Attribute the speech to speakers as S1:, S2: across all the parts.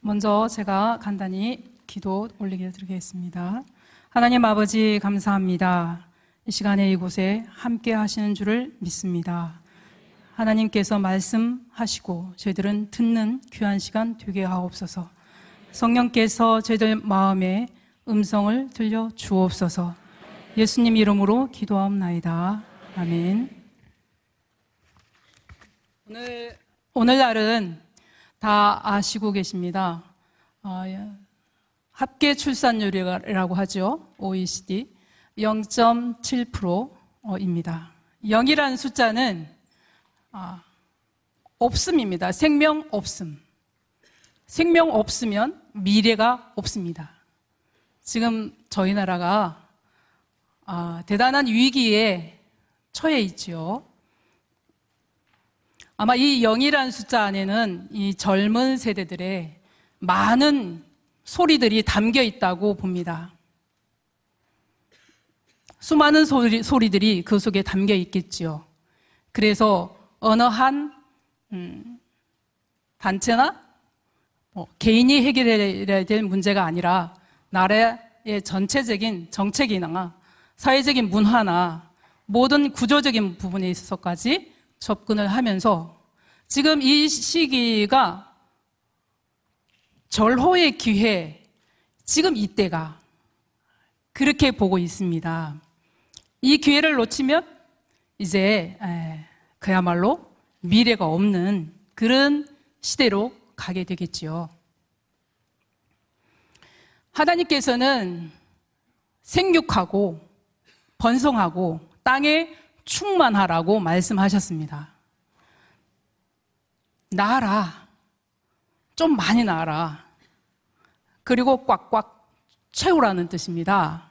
S1: 먼저 제가 간단히 기도 올리게 드리겠습니다. 하나님 아버지 감사합니다. 이 시간에 이곳에 함께 하시는 줄을 믿습니다. 하나님께서 말씀하시고 저희들은 듣는 귀한 시간 되게 하옵소서. 성령께서 저희들 마음에 음성을 들려 주옵소서. 예수님 이름으로 기도하옵나이다. 아멘. 오늘날은 다 아시고 계십니다. 합계 출산율이라고 하죠. OECD 0.7%입니다. 0이라는 숫자는 없음입니다. 생명 없음. 생명 없으면 미래가 없습니다. 지금 저희 나라가 대단한 위기에 처해 있죠. 아마 이 0이라는 숫자 안에는 이 젊은 세대들의 많은 소리들이 담겨 있다고 봅니다. 수많은 소리들이 그 속에 담겨 있겠지요. 그래서 어느 한 단체나 개인이 해결해야 될 문제가 아니라 나라의 전체적인 정책이나 사회적인 문화나 모든 구조적인 부분에 있어서까지 접근을 하면서 지금 이 시기가 절호의 기회, 지금 이때가 그렇게 보고 있습니다. 이 기회를 놓치면 이제 그야말로 미래가 없는 그런 시대로 가게 되겠지요. 하나님께서는 생육하고 번성하고 땅에 충만하라고 말씀하셨습니다. 낳아라. 좀 많이 낳아라. 그리고 꽉꽉 채우라는 뜻입니다.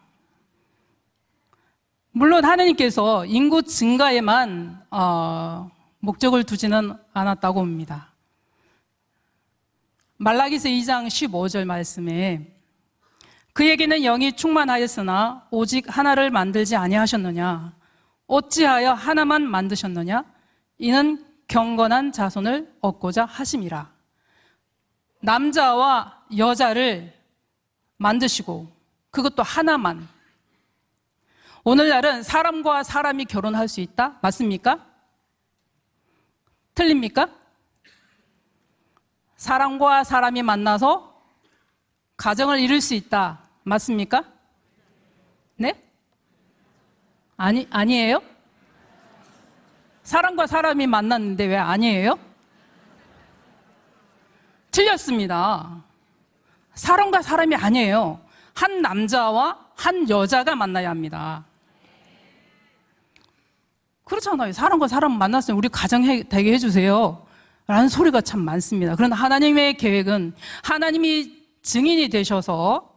S1: 물론 하나님께서 인구 증가에만 목적을 두지는 않았다고 봅니다. 말라기서 2장 15절 말씀에 그에게는 영이 충만하였으나 오직 하나를 만들지 아니하셨느냐? 어찌하여 하나만 만드셨느냐? 이는 경건한 자손을 얻고자 하심이라. 남자와 여자를 만드시고 그것도 하나만. 오늘날은 사람과 사람이 결혼할 수 있다? 맞습니까? 틀립니까? 사람과 사람이 만나서 가정을 이룰 수 있다. 맞습니까? 네? 아니에요? 사람과 사람이 만났는데 왜 아니에요? 틀렸습니다. 사람과 사람이 아니에요. 한 남자와 한 여자가 만나야 합니다. 그렇잖아요. 사람과 사람 만났으면 우리 가정 되게 해주세요. 라는 소리가 참 많습니다. 그런데 하나님의 계획은 하나님이 증인이 되셔서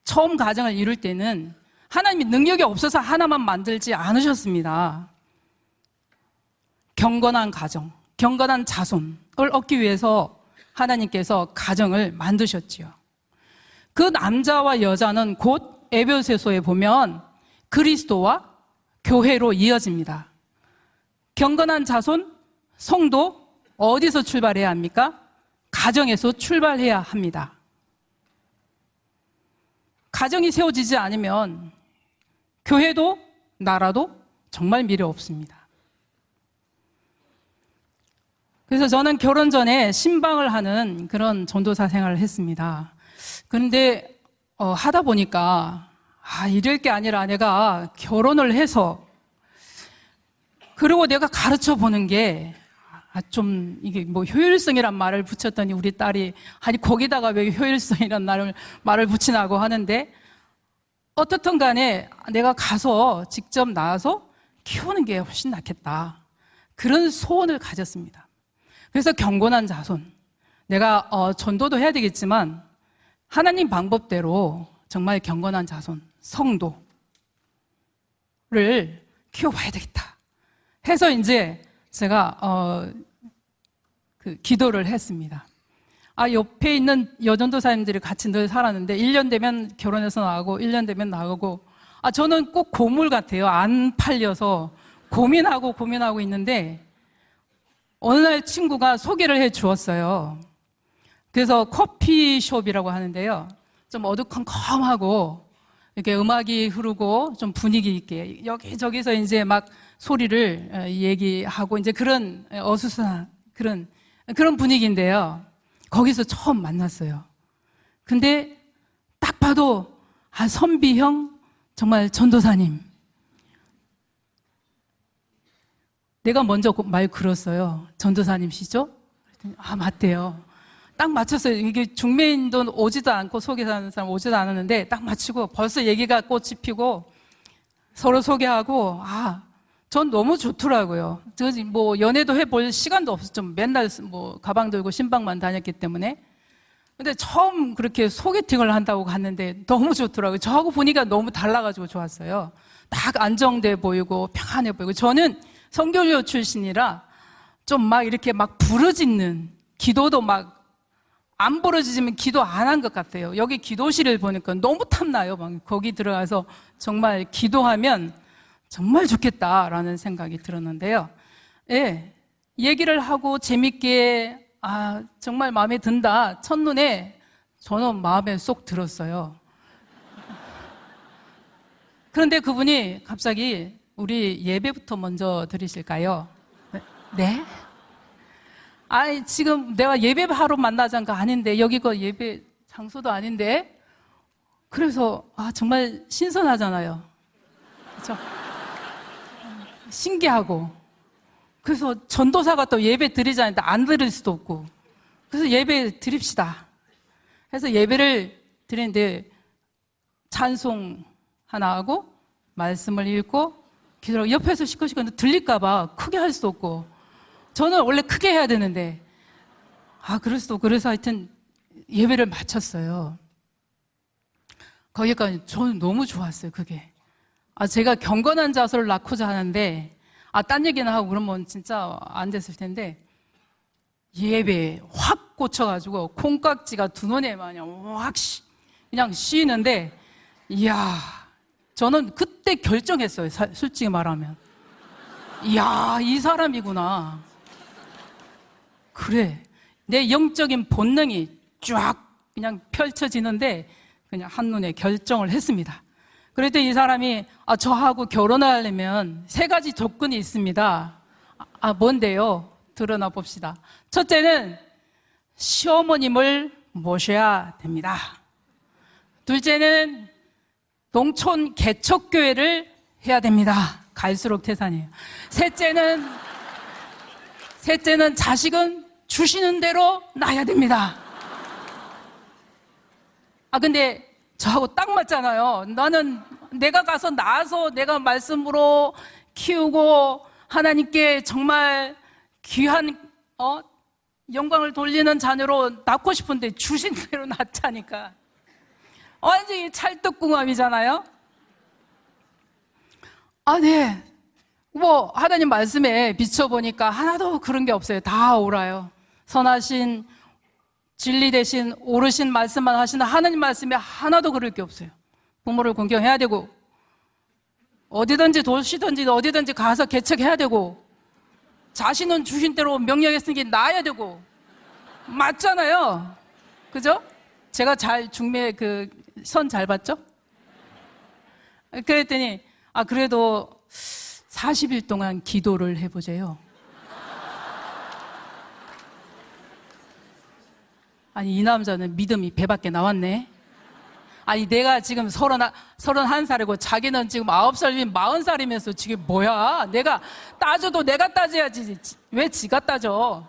S1: 처음 가정을 이룰 때는 하나님이 능력이 없어서 하나만 만들지 않으셨습니다. 경건한 가정, 경건한 자손을 얻기 위해서 하나님께서 가정을 만드셨지요. 그 남자와 여자는 곧 에베소서에 보면 그리스도와 교회로 이어집니다. 경건한 자손, 성도 어디서 출발해야 합니까? 가정에서 출발해야 합니다. 가정이 세워지지 않으면 교회도 나라도 정말 미래 없습니다. 그래서 저는 결혼 전에 신방을 하는 그런 전도사 생활을 했습니다. 그런데 하다 보니까 이럴 게 아니라 내가 결혼을 해서 그리고 내가 가르쳐 보는 게 좀 이게 뭐 효율성이란 말을 붙였더니 우리 딸이 아니 거기다가 왜 효율성이란 말을 붙이나고 하는데 어떻든 간에 내가 가서 직접 나와서 키우는 게 훨씬 낫겠다. 그런 소원을 가졌습니다. 그래서 경건한 자손, 내가 전도도 해야 되겠지만 하나님 방법대로 정말 경건한 자손, 성도를 키워봐야 되겠다 해서 이제 제가 기도를 했습니다. 옆에 있는 여전도사님들이 같이 늘 살았는데 1년 되면 결혼해서 나가고 1년 되면 나가고 저는 꼭 고물 같아요. 안 팔려서 고민하고 있는데 어느 날 친구가 소개를 해 주었어요. 그래서 커피숍이라고 하는데요. 좀 어두컴컴하고 이렇게 음악이 흐르고 좀 분위기 있게 여기저기서 이제 막 소리를 얘기하고 이제 그런 어수선한 그런 분위기인데요. 거기서 처음 만났어요. 근데 딱 봐도 선비형 정말 전도사님. 내가 먼저 말 걸었어요. 전도사님시죠? 그랬더니 맞대요. 딱 맞췄어요. 이게 중매인도 오지도 않고 소개하는 사람 오지도 않았는데 딱 맞추고 벌써 얘기가 꽃이 피고 서로 소개하고 전 너무 좋더라고요. 뭐 연애도 해볼 시간도 없었죠. 맨날 뭐 가방 들고 신방만 다녔기 때문에. 근데 처음 그렇게 소개팅을 한다고 갔는데 너무 좋더라고요. 저하고 분위기가 너무 달라가지고 좋았어요. 딱 안정돼 보이고 평안해 보이고. 저는 선교교 출신이라 좀 막 이렇게 막 부르짖는 기도도 막 안 부르짖으면 기도 안 한 것 같아요. 여기 기도실을 보니까 너무 탐나요. 막 거기 들어가서 정말 기도하면 정말 좋겠다라는 생각이 들었는데요. 예, 얘기를 하고 재밌게 정말 마음에 든다. 첫눈에 저는 마음에 쏙 들었어요. 그런데 그분이 갑자기 우리 예배부터 먼저 드리실까요? 네? 지금 내가 예배하러 만나자는 거 아닌데 여기가 예배 장소도 아닌데 그래서 정말 신선하잖아요. 그렇죠? 신기하고 그래서 전도사가 또 예배 드리자는데 안 드릴 수도 없고 그래서 예배 드립시다. 그래서 예배를 드리는데 찬송 하나 하고 말씀을 읽고 기도하고 옆에서 시끄시끄 들릴까 봐 크게 할 수도 없고 저는 원래 크게 해야 되는데 그럴 수도 없고 그래서 하여튼 예배를 마쳤어요. 거기까지 저는 너무 좋았어요. 그게 제가 경건한 자세를 낳고자 하는데 딴 얘기나 하고 그러면 진짜 안 됐을 텐데 예배에 확 꽂혀가지고 콩깍지가 두 눈에 마냥 확 그냥 씌이는데 이야 저는 그때 결정했어요. 솔직히 말하면 이야 이 사람이구나. 그래 내 영적인 본능이 쫙 그냥 펼쳐지는데 그냥 한눈에 결정을 했습니다. 그랬더니 이 사람이 저하고 결혼을 하려면 3가지 조건이 있습니다. 뭔데요? 드러나 봅시다. 첫째는 시어머님을 모셔야 됩니다. 둘째는 농촌 개척교회를 해야 됩니다. 갈수록 태산이에요. 셋째는 자식은 주시는 대로 낳아야 됩니다. 근데 저하고 딱 맞잖아요. 나는 내가 가서 낳아서 내가 말씀으로 키우고 하나님께 정말 귀한 영광을 돌리는 자녀로 낳고 싶은데 주신 대로 낳자니까 완전히 찰떡궁합이잖아요. 네. 뭐 하나님 말씀에 비춰보니까 하나도 그런 게 없어요. 다 옳아요. 선하신 진리 대신 옳으신 말씀만 하시는 하나님 말씀에 하나도 그럴 게 없어요. 부모를 공경해야 되고 어디든지 도시든지 어디든지 가서 개척해야 되고 자신은 주신 대로 명령했으니 낳아야 되고 맞잖아요. 그죠? 제가 중매 선 잘 봤죠? 그랬더니 그래도 40일 동안 기도를 해보세요. 이 남자는 믿음이 배밖에 나왔네. 내가 지금 31살이고 자기는 지금 9살이면 40살이면서 지금 뭐야? 내가 따져도 내가 따져야지. 왜 지가 따져?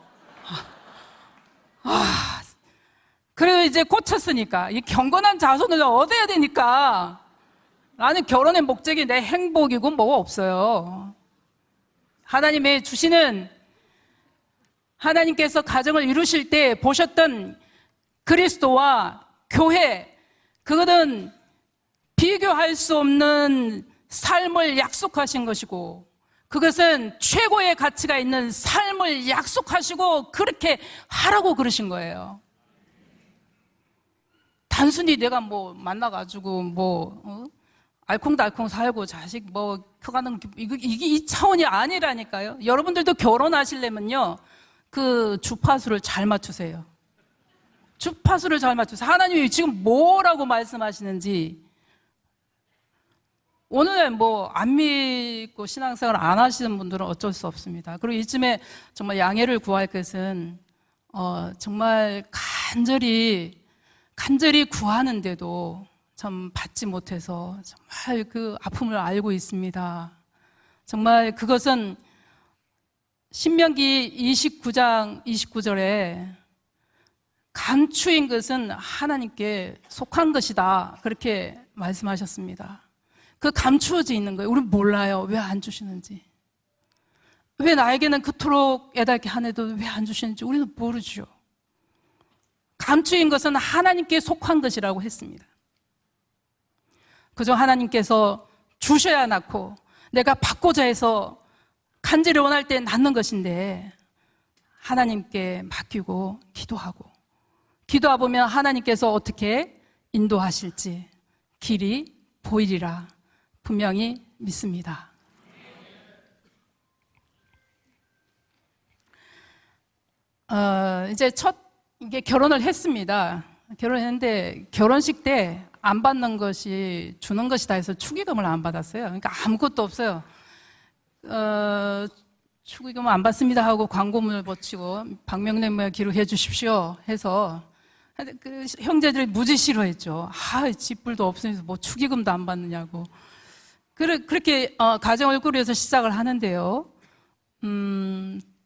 S1: 그래도 이제 꽂혔으니까 이 경건한 자손을 얻어야 되니까 나는 결혼의 목적이 내 행복이고 뭐가 없어요. 하나님의 주시는 하나님께서 가정을 이루실 때 보셨던 그리스도와 교회 그것은 비교할 수 없는 삶을 약속하신 것이고 그것은 최고의 가치가 있는 삶을 약속하시고 그렇게 하라고 그러신 거예요. 단순히 내가 만나가지고 알콩달콩 살고 자식 커가는 이게 이 차원이 아니라니까요. 여러분들도 결혼하시려면요 그 주파수를 잘 맞추세요. 주파수를 잘 맞춰서 하나님이 지금 뭐라고 말씀하시는지. 오늘 뭐 안 믿고 신앙생활 안 하시는 분들은 어쩔 수 없습니다. 그리고 이쯤에 정말 양해를 구할 것은 정말 간절히 구하는데도 참 받지 못해서 정말 그 아픔을 알고 있습니다. 정말 그것은 신명기 29장 29절에 감추인 것은 하나님께 속한 것이다, 그렇게 말씀하셨습니다. 그 감추어져 있는 거예요. 우리는 몰라요. 왜 안 주시는지. 왜 나에게는 그토록 애달게 하네도 왜 안 주시는지 우리는 모르죠. 감추인 것은 하나님께 속한 것이라고 했습니다. 그저 하나님께서 주셔야 낳고 내가 받고자 해서 간절히 원할 때 낳는 것인데, 하나님께 맡기고 기도하 보면 하나님께서 어떻게 인도하실지 길이 보이리라 분명히 믿습니다. 이제 이게 결혼을 했습니다. 결혼했는데 결혼식 때 안 받는 것이 주는 것이다 해서 축의금을 안 받았어요. 그러니까 아무것도 없어요. 축의금 안 받습니다 하고 광고문을 붙이고 방명록에 기록해 주십시오 해서 그 형제들이 무지 싫어했죠. 집불도 없으면서 뭐 축의금도 안 받느냐고. 그렇게 가정을 꾸려서 시작을 하는데요.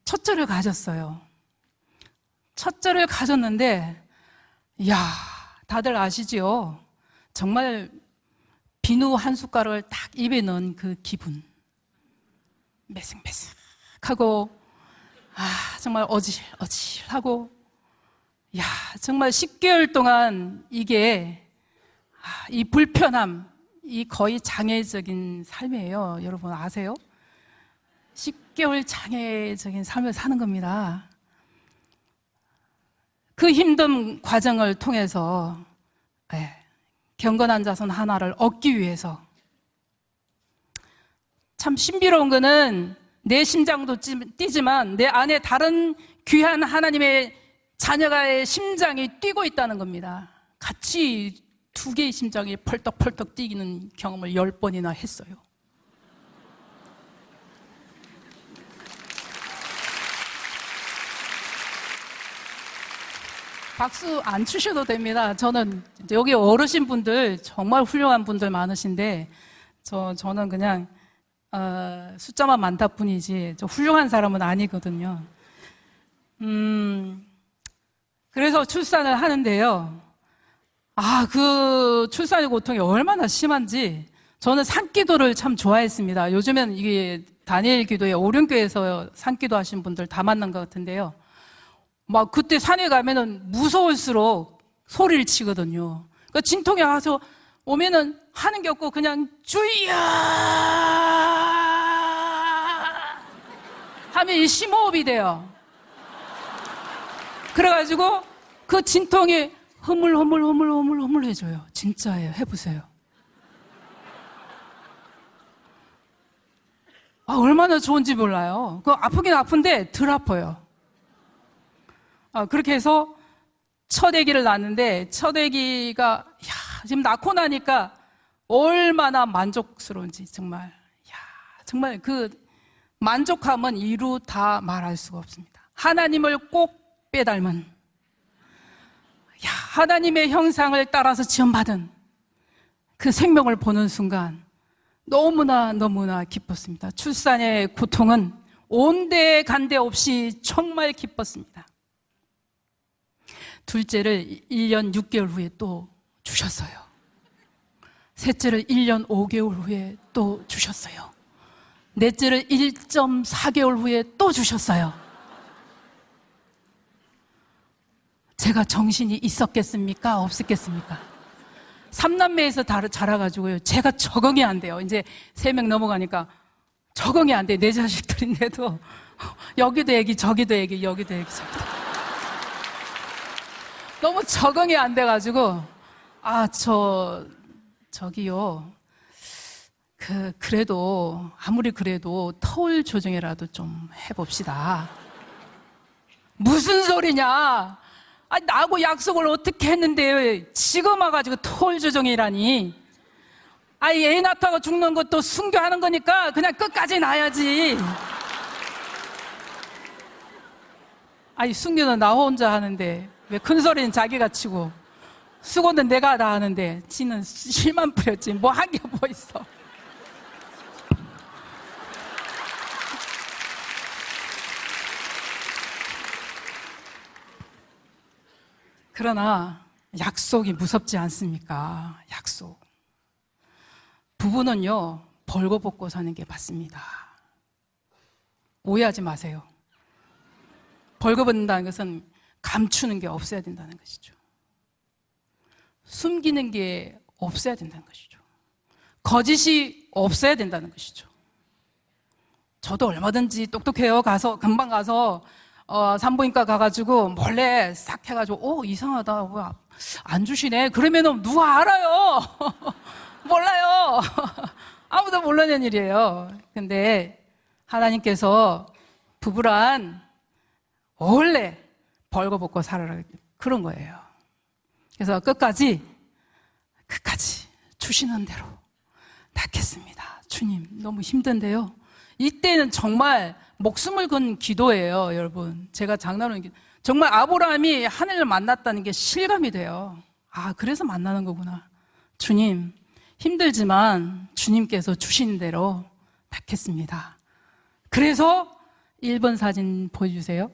S1: 첫째를 가졌어요. 첫째를 가졌는데, 다들 아시죠? 정말 비누 한 숟가락을 딱 입에 넣은 그 기분. 매색매색하고, 정말 어질어질하고, 정말 10개월 동안 이게, 이 불편함, 이 거의 장애적인 삶이에요. 여러분 아세요? 10개월 장애적인 삶을 사는 겁니다. 그 힘든 과정을 통해서 경건한 자손 하나를 얻기 위해서, 참 신비로운 거는 내 심장도 뛰지만 내 안에 다른 귀한 하나님의 자녀가의 심장이 뛰고 있다는 겁니다. 같이 두 개의 심장이 펄떡펄떡 뛰기는 경험을 10번이나 했어요. 박수 안 치셔도 됩니다. 저는 여기 어르신 분들 정말 훌륭한 분들 많으신데 저는 그냥 숫자만 많다 뿐이지 저 훌륭한 사람은 아니거든요. 그래서 출산을 하는데요. 그 출산의 고통이 얼마나 심한지, 저는 산기도를 참 좋아했습니다. 요즘엔 이게 다니엘 기도에 오륜교에서 산기도 하신 분들 다 만난 것 같은데요. 막 그때 산에 가면은 무서울수록 소리를 치거든요. 그러니까 진통이 와서 오면은 하는 게 없고 그냥 주야 하면 이 심호흡이 돼요. 그래가지고 그 진통이 흐물흐물해져요. 진짜예요. 해보세요. 얼마나 좋은지 몰라요. 아프긴 아픈데 덜 아파요. 그렇게 해서 첫 아기를 낳았는데, 첫 아기가 지금 낳고 나니까 얼마나 만족스러운지 정말 그 만족함은 이루 다 말할 수가 없습니다. 하나님을 꼭 빼닮은, 하나님의 형상을 따라서 지원받은 그 생명을 보는 순간 너무나 기뻤습니다. 출산의 고통은 온데간데 없이 정말 기뻤습니다. 둘째를 1년 6개월 후에 또 주셨어요. 셋째를 1년 5개월 후에 또 주셨어요. 넷째를 1.4개월 후에 또 주셨어요. 제가 정신이 있었겠습니까? 없었겠습니까? 3남매에서 자라가지고요, 제가 적응이 안 돼요. 이제 3명 넘어가니까 적응이 안 돼. 내 자식들인데도 여기도 애기, 저기도 애기, 여기도 애기, 저기도 애기. 너무 적응이 안 돼가지고 저기요, 그래도 아무리 그래도 터울 조정이라도 좀 해봅시다. 무슨 소리냐? 나하고 약속을 어떻게 했는데 지금 와가지고 토ල් 조정이라니. 애 낳다가 죽는 것도 순교하는 거니까 그냥 끝까지 놔야지. 순교는 나 혼자 하는데 왜 큰 소리는 자기가 치고 수고는 내가 다 하는데 지는 실만 뿌렸지 뭐 한 게 뭐 있어. 그러나 약속이 무섭지 않습니까? 약속. 부부는요, 벌거벗고 사는 게 맞습니다. 오해하지 마세요. 벌거벗는다는 것은 감추는 게 없어야 된다는 것이죠. 숨기는 게 없어야 된다는 것이죠. 거짓이 없어야 된다는 것이죠. 저도 얼마든지 똑똑해요. 금방 가서 산부인과 가가지고 몰래 싹 해가지고 이상하다, 왜 안 주시네. 그러면은 누가 알아요? 몰라요. 아무도 모르는 일이에요. 근데 하나님께서 부부란 원래 벌거벗고 살아라 그런 거예요. 그래서 끝까지 주시는 대로 낳겠습니다. 주님 너무 힘든데요. 이때는 정말 목숨을 건 기도예요, 여러분. 제가 장난으로 정말 아브라함이 하늘을 만났다는 게 실감이 돼요. 그래서 만나는 거구나. 주님 힘들지만 주님께서 주신 대로 낳겠습니다. 그래서 1번 사진 보여주세요.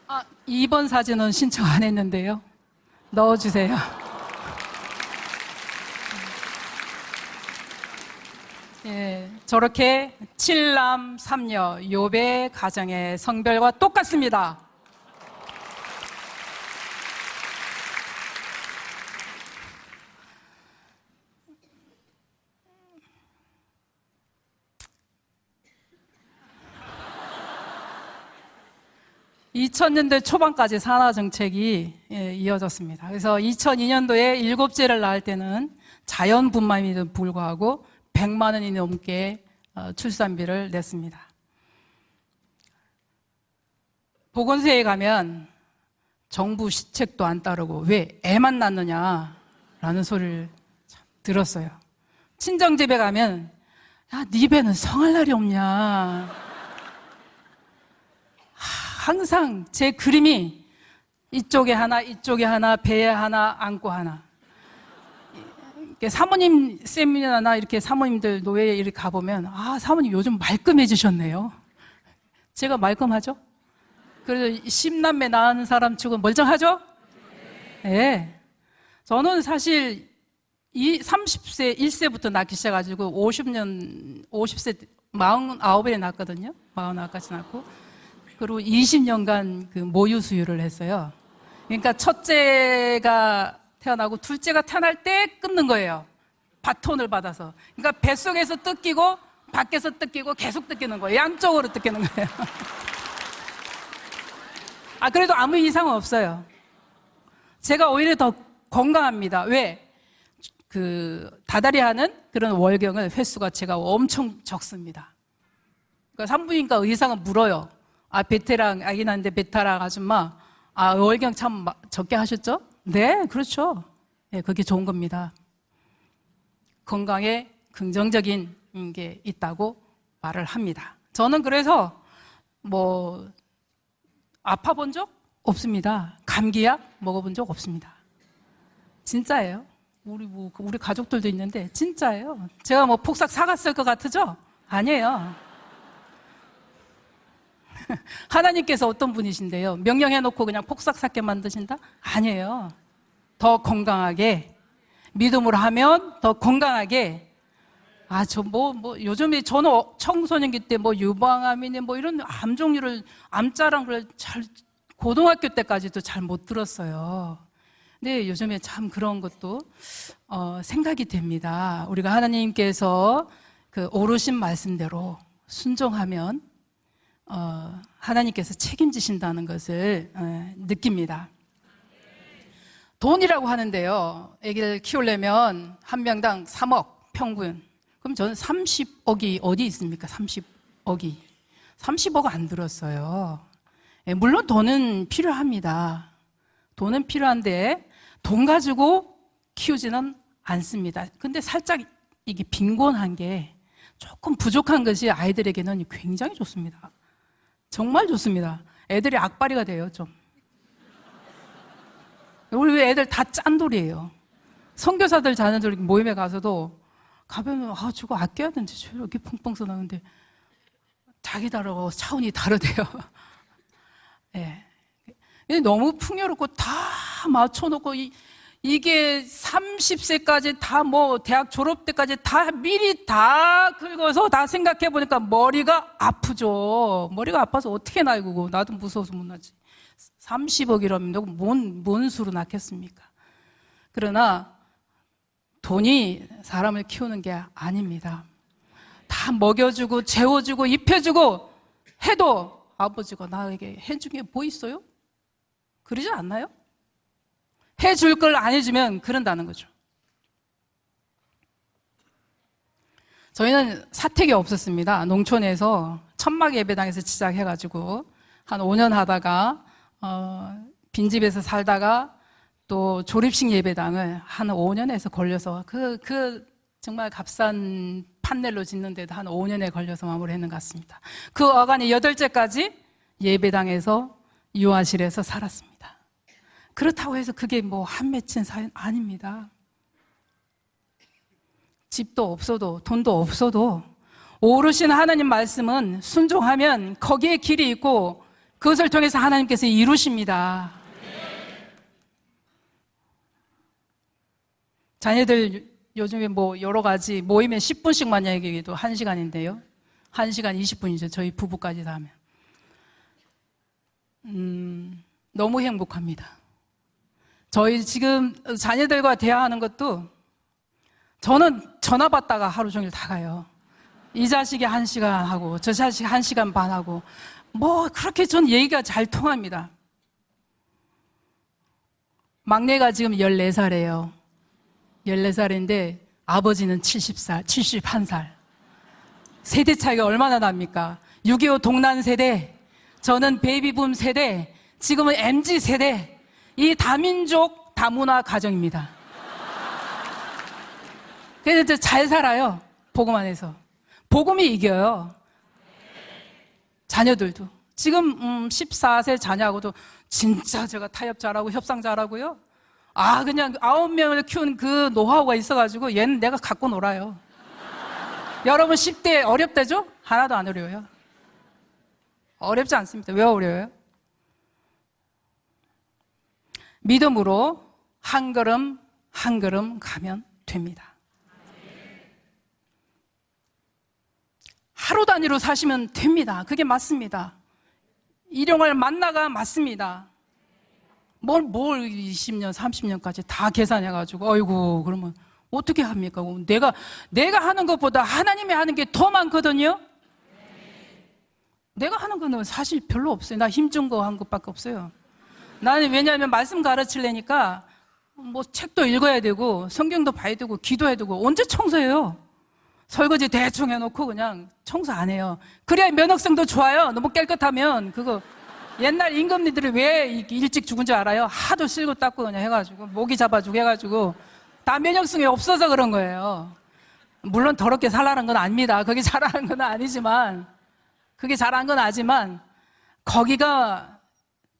S1: 아, 2번 사진은 신청 안 했는데요. 넣어주세요. 예, 저렇게 7남 3녀 욥의 가정의 성별과 똑같습니다. (2000년대) 초반까지 산하 정책이 이어졌습니다. 그래서 2002년도에 7째를 낳을 때는 자연분만임에도 불구하고 100만 원이 넘게 출산비를 냈습니다. 보건소에 가면 정부 시책도 안 따르고 왜 애만 낳느냐라는 소리를 들었어요. 친정집에 가면 네 배는 성할 날이 없냐. 항상 제 그림이 이쪽에 하나, 이쪽에 하나, 배에 하나, 안고 하나. 사모님 세미나나 이렇게 사모님들 노예에 이렇게 가보면 사모님 요즘 말끔해지셨네요. 제가 말끔하죠? 그래서 10남매 낳은 사람 치고 멀쩡하죠? 네. 저는 사실 30세, 1세부터 낳기 시작해가지고 50세, 49에 낳았거든요. 49까지 낳고. 그리고 20년간 그 모유 수유를 했어요. 그러니까 첫째가 태어나고 둘째가 태어날 때 끊는 거예요. 바톤을 받아서. 그러니까 뱃속에서 뜯기고 밖에서 뜯기고 계속 뜯기는 거예요. 양쪽으로 뜯기는 거예요. 그래도 아무 이상은 없어요. 제가 오히려 더 건강합니다. 왜? 다달이 하는 그런 월경을 횟수가 제가 엄청 적습니다. 그러니까 산부인과 의사가 물어요. 베테랑, 아기 낳는데 베테랑 아줌마, 월경 참 적게 하셨죠? 네, 그렇죠. 네, 그게 좋은 겁니다. 건강에 긍정적인 게 있다고 말을 합니다. 저는 그래서 아파 본 적 없습니다. 감기약 먹어본 적 없습니다. 진짜예요. 우리 가족들도 있는데 진짜예요. 제가 폭삭 사갔을 것 같으죠? 아니에요. 하나님께서 어떤 분이신데요? 명령해놓고 그냥 폭삭 삭게 만드신다? 아니에요. 더 건강하게 믿음으로 하면 더 건강하게. 요즘에 저는 청소년기 때 유방암이니 이런 암 종류를 암자랑을 고등학교 때까지도 잘 못 들었어요. 근데 요즘에 참 그런 것도 생각이 됩니다. 우리가 하나님께서 오르신 말씀대로 순종하면 하나님께서 책임지신다는 것을 느낍니다. 돈이라고 하는데요. 아기를 키우려면 한 명당 3억, 평균. 그럼 저는 30억이 어디 있습니까? 30억이. 30억 안 들었어요. 예, 물론 돈은 필요합니다. 돈은 필요한데 돈 가지고 키우지는 않습니다. 근데 살짝 이게 빈곤한 게 조금 부족한 것이 아이들에게는 굉장히 좋습니다. 정말 좋습니다. 애들이 악바리가 돼요, 좀. 우리 애들 다 짠돌이에요. 선교사들 자녀들 모임에 가서도 가면 저거 아껴야 되는데 저렇게 펑펑 써나는데 자기다르고 차원이 다르대요. 예. 너무 풍요롭고 다 맞춰놓고 이게 30세까지 다 뭐 대학 졸업 때까지 다 미리 다 긁어서 다 생각해 보니까 머리가 아프죠. 머리가 아파서 어떻게 나이 그거 나도 무서워서 못 나지. 30억이라면 뭔 수로 낳겠습니까? 그러나 돈이 사람을 키우는 게 아닙니다. 다 먹여주고 재워주고 입혀주고 해도 아버지가 나에게 해준 게 뭐 있어요? 그러지 않나요? 해줄 걸 안 해주면 그런다는 거죠. 저희는 사택이 없었습니다. 농촌에서 천막 예배당에서 시작해가지고 한 5년 하다가 빈집에서 살다가 또 조립식 예배당을 한 5년에서 걸려서 그 정말 값싼 판넬로 짓는데도 한 5년에 걸려서 마무리했는 것 같습니다. 그 어간이 8째까지 예배당에서 유아실에서 살았습니다. 그렇다고 해서 그게 뭐 한 맺힌 사연 아닙니다. 집도 없어도 돈도 없어도 오르신 하나님 말씀은 순종하면 거기에 길이 있고 그것을 통해서 하나님께서 이루십니다. 자녀들 요즘에 뭐 여러 가지 모임에 10분씩만 얘기해도 1시간인데요. 1시간 20분이죠. 저희 부부까지 다 하면. 너무 행복합니다. 저희 지금 자녀들과 대화하는 것도 저는 전화 받다가 하루 종일 다 가요. 이 자식이 1시간 하고 저 자식이 1시간 반 하고 뭐 그렇게 전 얘기가 잘 통합니다. 막내가 지금 14살이에요. 14살인데 아버지는 70살, 71살. 세대 차이가 얼마나 납니까? 6.25 동란 세대, 저는 베이비붐 세대, 지금은 MZ 세대. 이 다민족 다문화 가정입니다. 그래서 잘 살아요. 복음 안에서. 복음이 이겨요. 자녀들도. 지금 14세 자녀하고도 진짜 제가 타협 잘하고 협상 잘하고요. 그냥 9명을 키운 그 노하우가 있어가지고 얘는 내가 갖고 놀아요. 여러분 10대 어렵다죠? 하나도 안 어려워요. 어렵지 않습니다. 왜 어려워요? 믿음으로 한 걸음 한 걸음 가면 됩니다. 하루 단위로 사시면 됩니다. 그게 맞습니다. 일용할 만나가 맞습니다. 뭘 20년, 30년까지 다 계산해가지고, 어이구, 그러면 어떻게 합니까? 내가 하는 것보다 하나님이 하는 게 더 많거든요? 내가 하는 거는 사실 별로 없어요. 나 힘준 거 한 것밖에 없어요. 나는 왜냐하면 말씀 가르치려니까 뭐 책도 읽어야 되고, 성경도 봐야 되고, 기도해야 되고, 언제 청소해요? 설거지 대충 해놓고 그냥 청소 안 해요. 그래야 면역성도 좋아요. 너무 깨끗하면. 그거 옛날 임금님들이 왜 일찍 죽은 줄 알아요? 하도 쓸고 닦고 그냥 해가지고 모기 잡아주고 해가지고 다 면역성이 없어서 그런 거예요. 물론 더럽게 살라는 건 아닙니다. 그게 잘하는 건 아니지만, 그게 잘한 건 아지만 거기가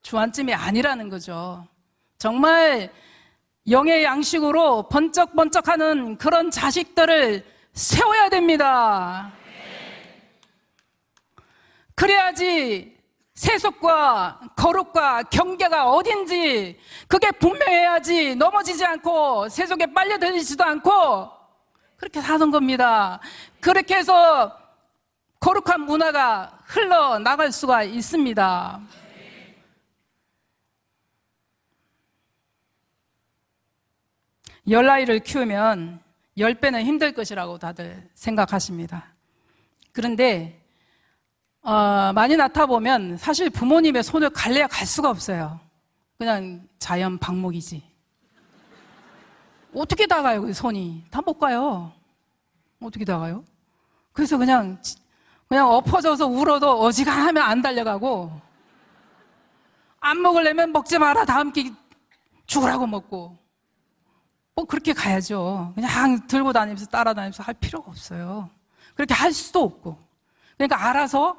S1: 주안점이 아니라는 거죠. 정말 영의 양식으로 번쩍번쩍하는 그런 자식들을 세워야 됩니다. 그래야지 세속과 거룩과 경계가 어딘지 그게 분명해야지 넘어지지 않고 세속에 빨려들지도 않고 그렇게 사는 겁니다. 그렇게 해서 거룩한 문화가 흘러나갈 수가 있습니다. 열 아이를 키우면 10배는 힘들 것이라고 다들 생각하십니다. 그런데 많이 낳다 보면 사실 부모님의 손을 갈래야 갈 수가 없어요. 그냥 자연 방목이지. 어떻게 다 가요, 그 손이? 다 못 가요. 어떻게 나가요? 그래서 그냥 엎어져서 울어도 어지간하면 안 달려가고, 안 먹으려면 먹지 마라, 다음 끼 죽으라고 먹고. 그렇게 가야죠. 그냥 들고 다니면서 따라다니면서 할 필요가 없어요. 그렇게 할 수도 없고. 그러니까 알아서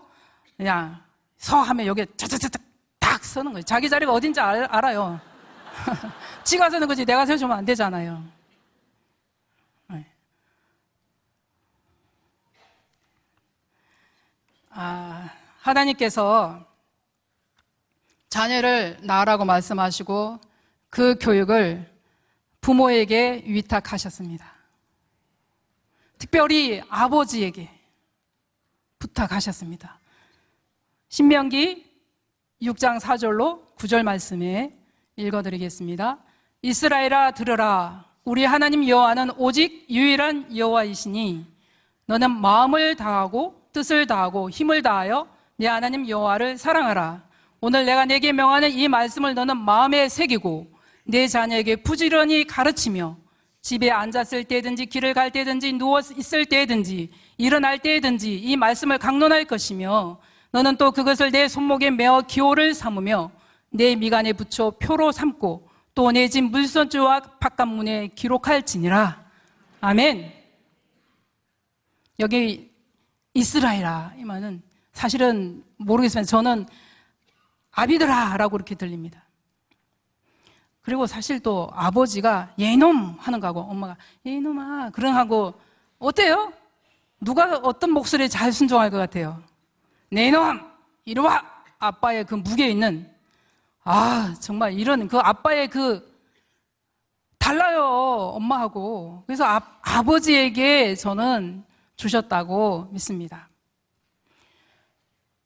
S1: 그냥 서 하면 여기에 차차차차 딱 서는 거예요. 자기 자리가 어딘지 알아요. 지가 서는 거지 내가 서주면 안 되잖아요. 네. 하나님께서 자녀를 낳으라고 말씀하시고 그 교육을 부모에게 위탁하셨습니다. 특별히 아버지에게 부탁하셨습니다. 신명기 6장 4절로 9절 말씀에 읽어드리겠습니다. 이스라엘아 들으라. 우리 하나님 여호와는 오직 유일한 여호와이시니 너는 마음을 다하고 뜻을 다하고 힘을 다하여 네 하나님 여호와를 사랑하라. 오늘 내가 네게 명하는 이 말씀을 너는 마음에 새기고 내 자녀에게 부지런히 가르치며 집에 앉았을 때든지 길을 갈 때든지 누워 있을 때든지 일어날 때든지 이 말씀을 강론할 것이며 너는 또 그것을 내 손목에 메어 기호를 삼으며 내 미간에 붙여 표로 삼고 또 내 집 물선주와 바깥문에 기록할지니라. 아멘. 여기 이스라엘아 이 말은 사실은 모르겠지만 저는 아비들아 라고 이렇게 들립니다. 그리고 사실 또 아버지가 예놈 하는 거하고 엄마가 예놈아 그런 하고 어때요? 누가 어떤 목소리에 잘 순종할 것 같아요? 네놈 이리 와. 아빠의 그 무게 있는 정말 이런 그 아빠의 그 달라요 엄마하고. 그래서 아버지에게 저는 주셨다고 믿습니다.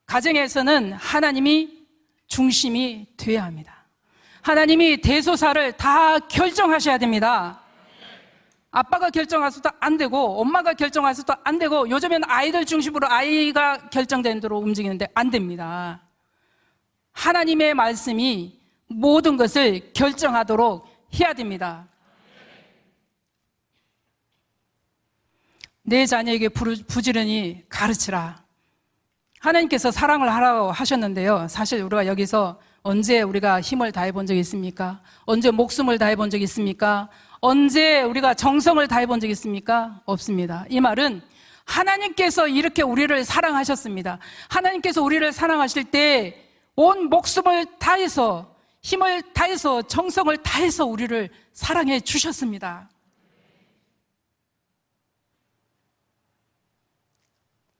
S1: 가정에서는 하나님이 중심이 돼야 합니다. 하나님이 대소사를 다 결정하셔야 됩니다. 아빠가 결정해서도 안 되고 엄마가 결정해서도 안 되고 요즘에는 아이들 중심으로 아이가 결정된 대로 움직이는데 안 됩니다. 하나님의 말씀이 모든 것을 결정하도록 해야 됩니다. 내 자녀에게 부지런히 가르치라. 하나님께서 사랑을 하라고 하셨는데요. 사실 우리가 여기서 언제 우리가 힘을 다해 본 적이 있습니까? 언제 목숨을 다해 본 적이 있습니까? 언제 우리가 정성을 다해 본 적이 있습니까? 없습니다. 이 말은 하나님께서 이렇게 우리를 사랑하셨습니다. 하나님께서 우리를 사랑하실 때 온 목숨을 다해서 힘을 다해서 정성을 다해서 우리를 사랑해 주셨습니다.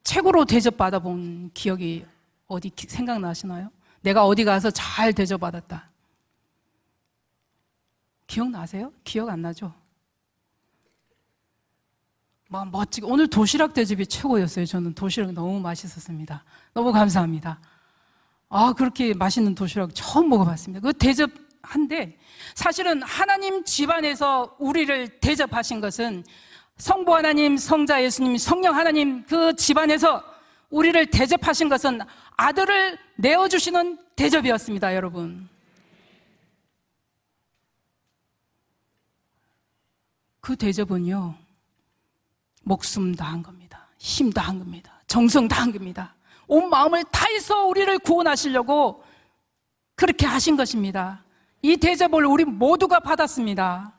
S1: 최고로 대접받아 본 기억이 어디 생각나시나요? 내가 어디 가서 잘 대접받았다. 기억나세요? 기억 안 나죠? 멋지게 오늘 도시락 대접이 최고였어요. 저는 도시락 너무 맛있었습니다. 너무 감사합니다. 그렇게 맛있는 도시락 처음 먹어봤습니다. 그 대접한데 사실은 하나님 집안에서 우리를 대접하신 것은 성부 하나님, 성자 예수님, 성령 하나님 그 집안에서 우리를 대접하신 것은 아들을 내어주시는 대접이었습니다, 여러분. 그 대접은요, 목숨 다한 겁니다. 힘 다한 겁니다. 정성 다한 겁니다. 온 마음을 다해서 우리를 구원하시려고 그렇게 하신 것입니다. 이 대접을 우리 모두가 받았습니다.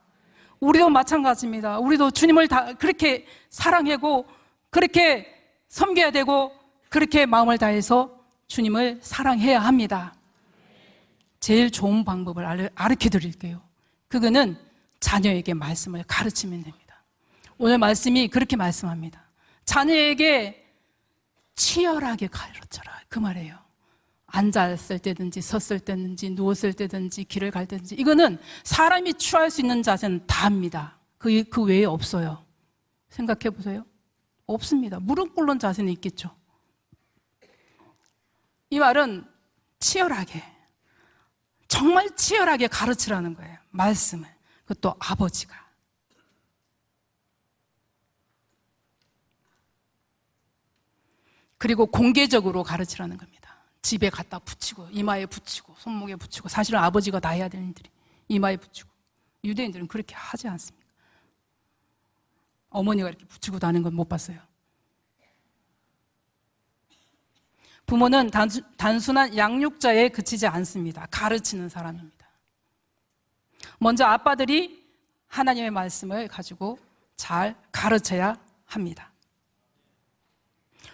S1: 우리도 마찬가지입니다. 우리도 주님을 다 그렇게 사랑하고 그렇게 섬겨야 되고 그렇게 마음을 다해서 주님을 사랑해야 합니다. 제일 좋은 방법을 가르쳐 드릴게요. 그거는 자녀에게 말씀을 가르치면 됩니다. 오늘 말씀이 그렇게 말씀합니다. 자녀에게 치열하게 가르쳐라 그 말이에요. 앉았을 때든지 섰을 때든지 누웠을 때든지 길을 갈 때든지 이거는 사람이 취할 수 있는 자세는 다 합니다. 그 외에 없어요. 생각해 보세요. 없습니다. 무릎 꿇는 자세는 있겠죠. 이 말은 치열하게 정말 치열하게 가르치라는 거예요. 말씀을. 그것도 아버지가. 그리고 공개적으로 가르치라는 겁니다. 집에 갖다 붙이고 이마에 붙이고 손목에 붙이고 사실은 아버지가 다 해야 되는 일들이 이마에 붙이고 유대인들은 그렇게 하지 않습니까? 어머니가 이렇게 붙이고 다니는 건 못 봤어요. 부모는 단순한 양육자에 그치지 않습니다. 가르치는 사람입니다. 먼저 아빠들이 하나님의 말씀을 가지고 잘 가르쳐야 합니다.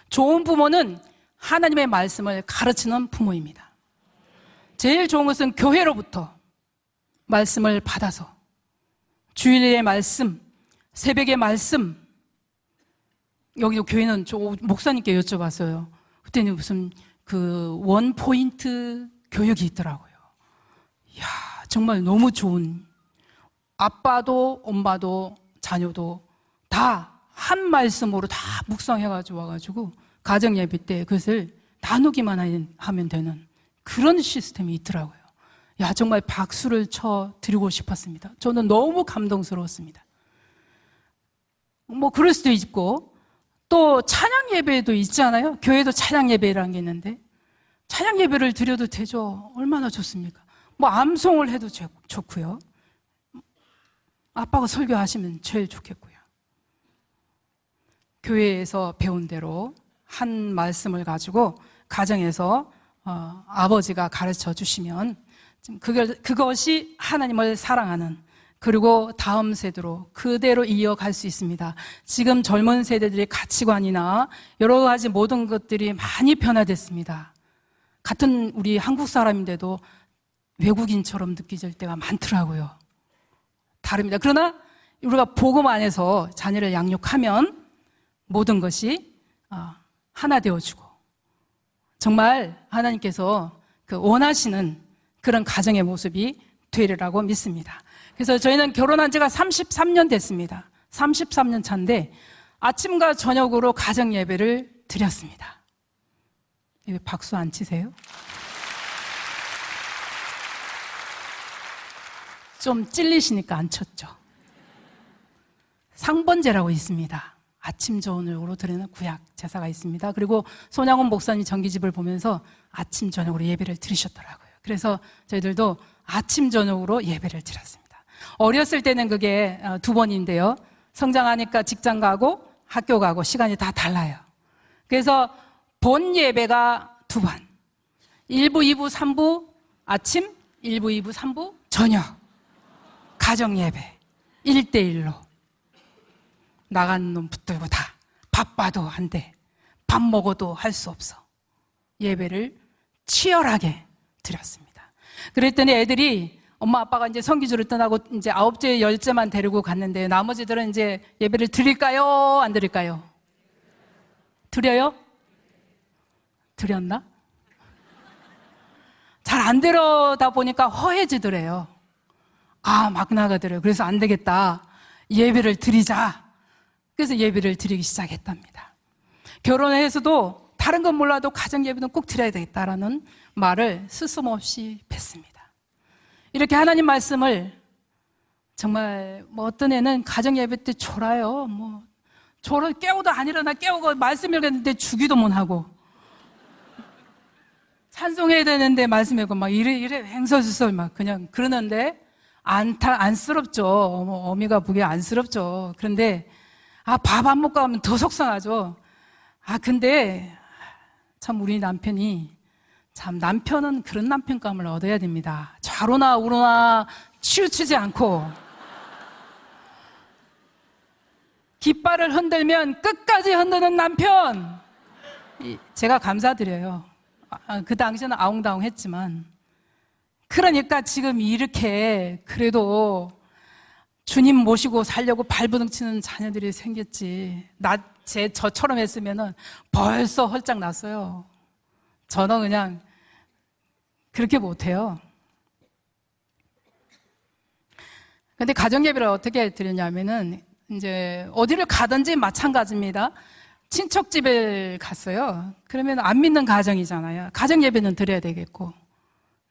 S1: 좋은 부모는 하나님의 말씀을 가르치는 부모입니다. 제일 좋은 것은 교회로부터 말씀을 받아서 주일의 말씀, 새벽의 말씀, 여기도 교회는 목사님께 여쭤봤어요. 그때는 무슨 원포인트 교육이 있더라고요. 이야, 정말 너무 좋은, 아빠도 엄마도 자녀도 다 한 말씀으로 다 묵상해가지고 와가지고 가정 예배 때 그것을 나누기만 하면 되는 그런 시스템이 있더라고요. 야, 정말 박수를 쳐 드리고 싶었습니다. 저는 너무 감동스러웠습니다. 뭐 그럴 수도 있고, 또 찬양 예배도 있잖아요. 교회도 찬양 예배라는 게 있는데 찬양 예배를 드려도 되죠. 얼마나 좋습니까? 뭐 암송을 해도 좋고요. 아빠가 설교하시면 제일 좋겠고요. 교회에서 배운 대로 한 말씀을 가지고 가정에서 아버지가 가르쳐 주시면 그것이 하나님을 사랑하는, 그리고 다음 세대로 그대로 이어갈 수 있습니다. 지금 젊은 세대들의 가치관이나 여러 가지 모든 것들이 많이 변화됐습니다. 같은 우리 한국 사람인데도 외국인처럼 느껴질 때가 많더라고요. 다릅니다. 그러나 우리가 복음 안에서 자녀를 양육하면 모든 것이 하나 되어주고, 정말 하나님께서 원하시는 그런 가정의 모습이 되리라고 믿습니다. 그래서 저희는 결혼한 지가 33년 됐습니다. 33년 차인데 아침과 저녁으로 가정 예배를 드렸습니다. 왜 박수 안 치세요? 좀 찔리시니까 안 쳤죠. 상번제라고 있습니다. 아침 저녁으로 드리는 구약 제사가 있습니다. 그리고 손양원 목사님 정기집을 보면서 아침 저녁으로 예배를 드리셨더라고요. 그래서 저희들도 아침 저녁으로 예배를 드렸습니다. 어렸을 때는 그게 2번인데요. 성장하니까 직장 가고 학교 가고 시간이 다 달라요. 그래서 본 예배가 2번. 1부, 2부, 3부 아침, 1부, 2부, 3부 저녁. 가정 예배 1대1로. 나간 놈 붙들고 다 바빠도 한데 밥 먹어도 할 수 없어. 예배를 치열하게 드렸습니다. 그랬더니 애들이 엄마 아빠가 이제 성기주를 떠나고 이제 9째 10째만 데리고 갔는데 나머지들은 이제 예배를 드릴까요? 안 드릴까요? 드려요? 드렸나? 잘 안 들어다 보니까 허해지더래요. 막 나가더래요. 그래서 안 되겠다. 예배를 드리자. 그래서 예배를 드리기 시작했답니다. 결혼해서도 다른 건 몰라도 가정 예배는 꼭 드려야 되겠다라는 말을 스스럼없이 뱉습니다. 이렇게 하나님 말씀을 정말 어떤 애는 가정 예배 때 졸아요. 깨우도 안 일어나, 깨우고 말씀 읽었는데 주기도 못 하고, 찬송해야 되는데 말씀 읽고 막 이래 횡설수설 막 그냥 그러는데 안쓰럽죠. 어미가 보기에 안쓰럽죠. 그런데 밥 안 먹고 하면 더 속상하죠. 근데 참 우리 남편이 남편은 그런 남편감을 얻어야 됩니다. 좌로나 우로나 치우치지 않고 깃발을 흔들면 끝까지 흔드는 남편. 제가 감사드려요. 그 당시에는 아웅다웅 했지만, 그러니까 지금 이렇게 그래도 주님 모시고 살려고 발버둥치는 자녀들이 생겼지. 저처럼 했으면은 벌써 헐짝 났어요. 저는 그냥 그렇게 못해요. 근데 가정예배를 어떻게 드리냐면은, 이제 어디를 가든지 마찬가지입니다. 친척집에 갔어요. 그러면 안 믿는 가정이잖아요. 가정예배는 드려야 되겠고.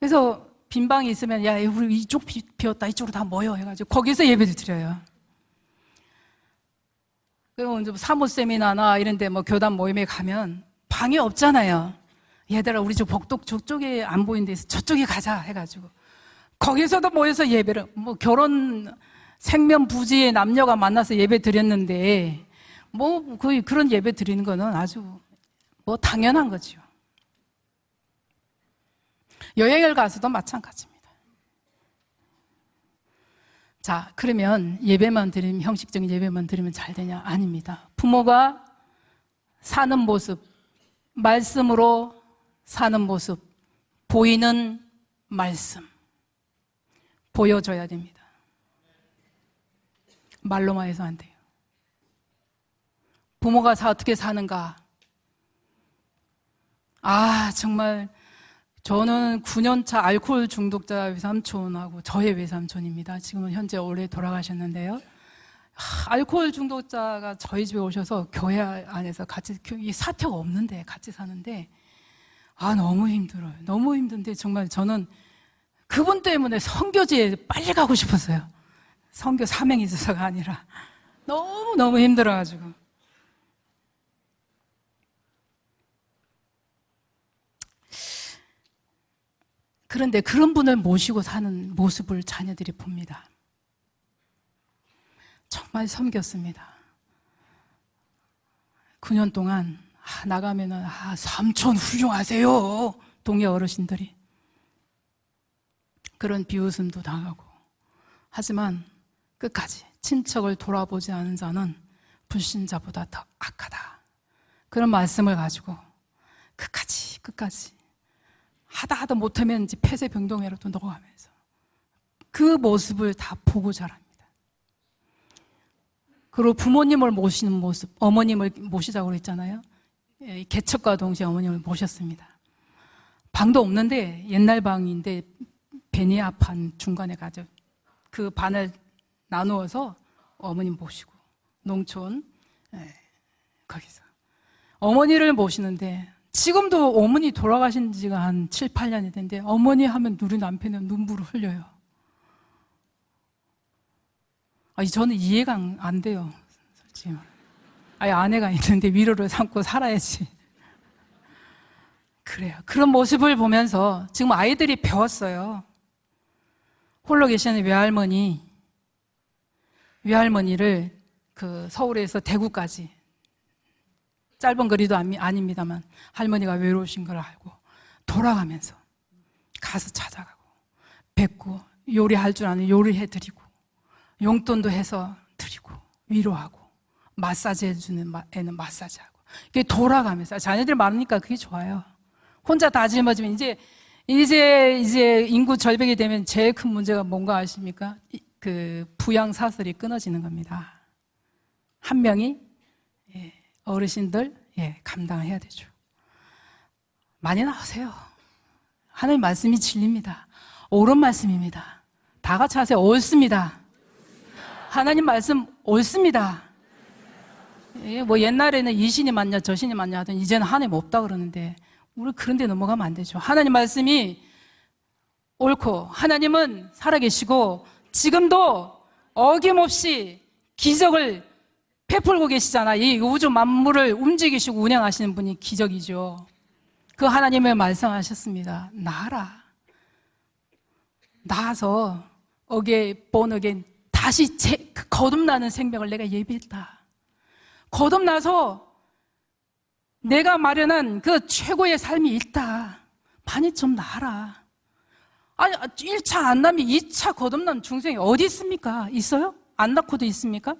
S1: 그래서 빈 방이 있으면, 야, 우리 이쪽 비었다, 이쪽으로 다 모여 해가지고 거기서 예배를 드려요. 그리고 이제 사모 세미나나 이런 데 교단 모임에 가면 방이 없잖아요. 얘들아, 우리 저 복도 저쪽에 안 보이는 데서 저쪽에 가자 해가지고 거기서도 모여서 예배를, 결혼 생면부지의 남녀가 만나서 예배 드렸는데 거의 그런 예배 드리는 거는 아주 당연한 거죠. 여행을 가서도 마찬가지입니다. 자, 그러면 예배만 드리면, 형식적인 예배만 드리면 잘 되냐? 아닙니다. 부모가 사는 모습, 말씀으로 사는 모습, 보이는 말씀 보여줘야 됩니다. 말로만 해서 안 돼요. 부모가 어떻게 사는가? 정말 저는 9년차 알코올 중독자 외삼촌하고 저의 외삼촌입니다. 지금은 현재 올해 돌아가셨는데요. 알코올 중독자가 저희 집에 오셔서 교회 안에서 같이, 이 사태가 없는데 같이 사는데 너무 힘들어요. 너무 힘든데 정말 저는 그분 때문에 선교지에 빨리 가고 싶었어요. 선교 사명이 있어서가 아니라 너무 힘들어가지고. 그런데 그런 분을 모시고 사는 모습을 자녀들이 봅니다. 정말 섬겼습니다. 9년 동안 나가면은 삼촌 훌륭하세요. 동네 어르신들이 그런 비웃음도 당하고. 하지만 끝까지 친척을 돌아보지 않은 자는 불신자보다 더 악하다. 그런 말씀을 가지고 끝까지 하다 못하면 이제 폐쇄병동에라도 넣어가면서 그 모습을 다 보고 자랍니다. 그리고 부모님을 모시는 모습, 어머님을 모시자고 그랬잖아요. 개척과 동시에 어머님을 모셨습니다. 방도 없는데 옛날 방인데 베니아판 중간에 가죠. 그 반을 나누어서 어머님 모시고 농촌 거기서 어머니를 모시는데 지금도 어머니 돌아가신 지가 한 7, 8년이 됐는데 어머니 하면 우리 남편은 눈물을 흘려요. 저는 이해가 안 돼요. 솔직히. 아내가 있는데 위로를 삼고 살아야지. 그래요. 그런 모습을 보면서 지금 아이들이 배웠어요. 홀로 계시는 외할머니를 서울에서 대구까지 짧은 거리도 아닙니다만 할머니가 외로우신 걸 알고 돌아가면서 가서 찾아가고 뵙고 요리할 줄 아는 요리해드리고 용돈도 해서 드리고 위로하고 마사지 해주는 애는 마사지하고 이게 돌아가면서 자녀들 많으니까 그게 좋아요. 혼자 다 짊어지면 이제 인구 절벽이 되면 제일 큰 문제가 뭔가 아십니까? 부양 사슬이 끊어지는 겁니다. 한 명이 어르신들 감당해야 되죠. 많이 나오세요. 하나님 말씀이 진리입니다. 옳은 말씀입니다. 다 같이 하세요. 옳습니다. 하나님 말씀 옳습니다. 옛날에는 이 신이 맞냐 저 신이 맞냐 하던 이제는 하나님 없다 그러는데 우리 그런 데 넘어가면 안 되죠. 하나님 말씀이 옳고 하나님은 살아계시고 지금도 어김없이 기적을 베풀고 계시잖아. 이 우주 만물을 움직이시고 운영하시는 분이 기적이죠. 그 하나님을 말씀하셨습니다. 나아서 born again 다시 거듭나는 생명을 내가 예비했다. 거듭나서 내가 마련한 그 최고의 삶이 있다. 많이 좀 나아라. 1차 안 나면 2차 거듭난 중생이 어디 있습니까? 있어요? 안 낳고도 있습니까?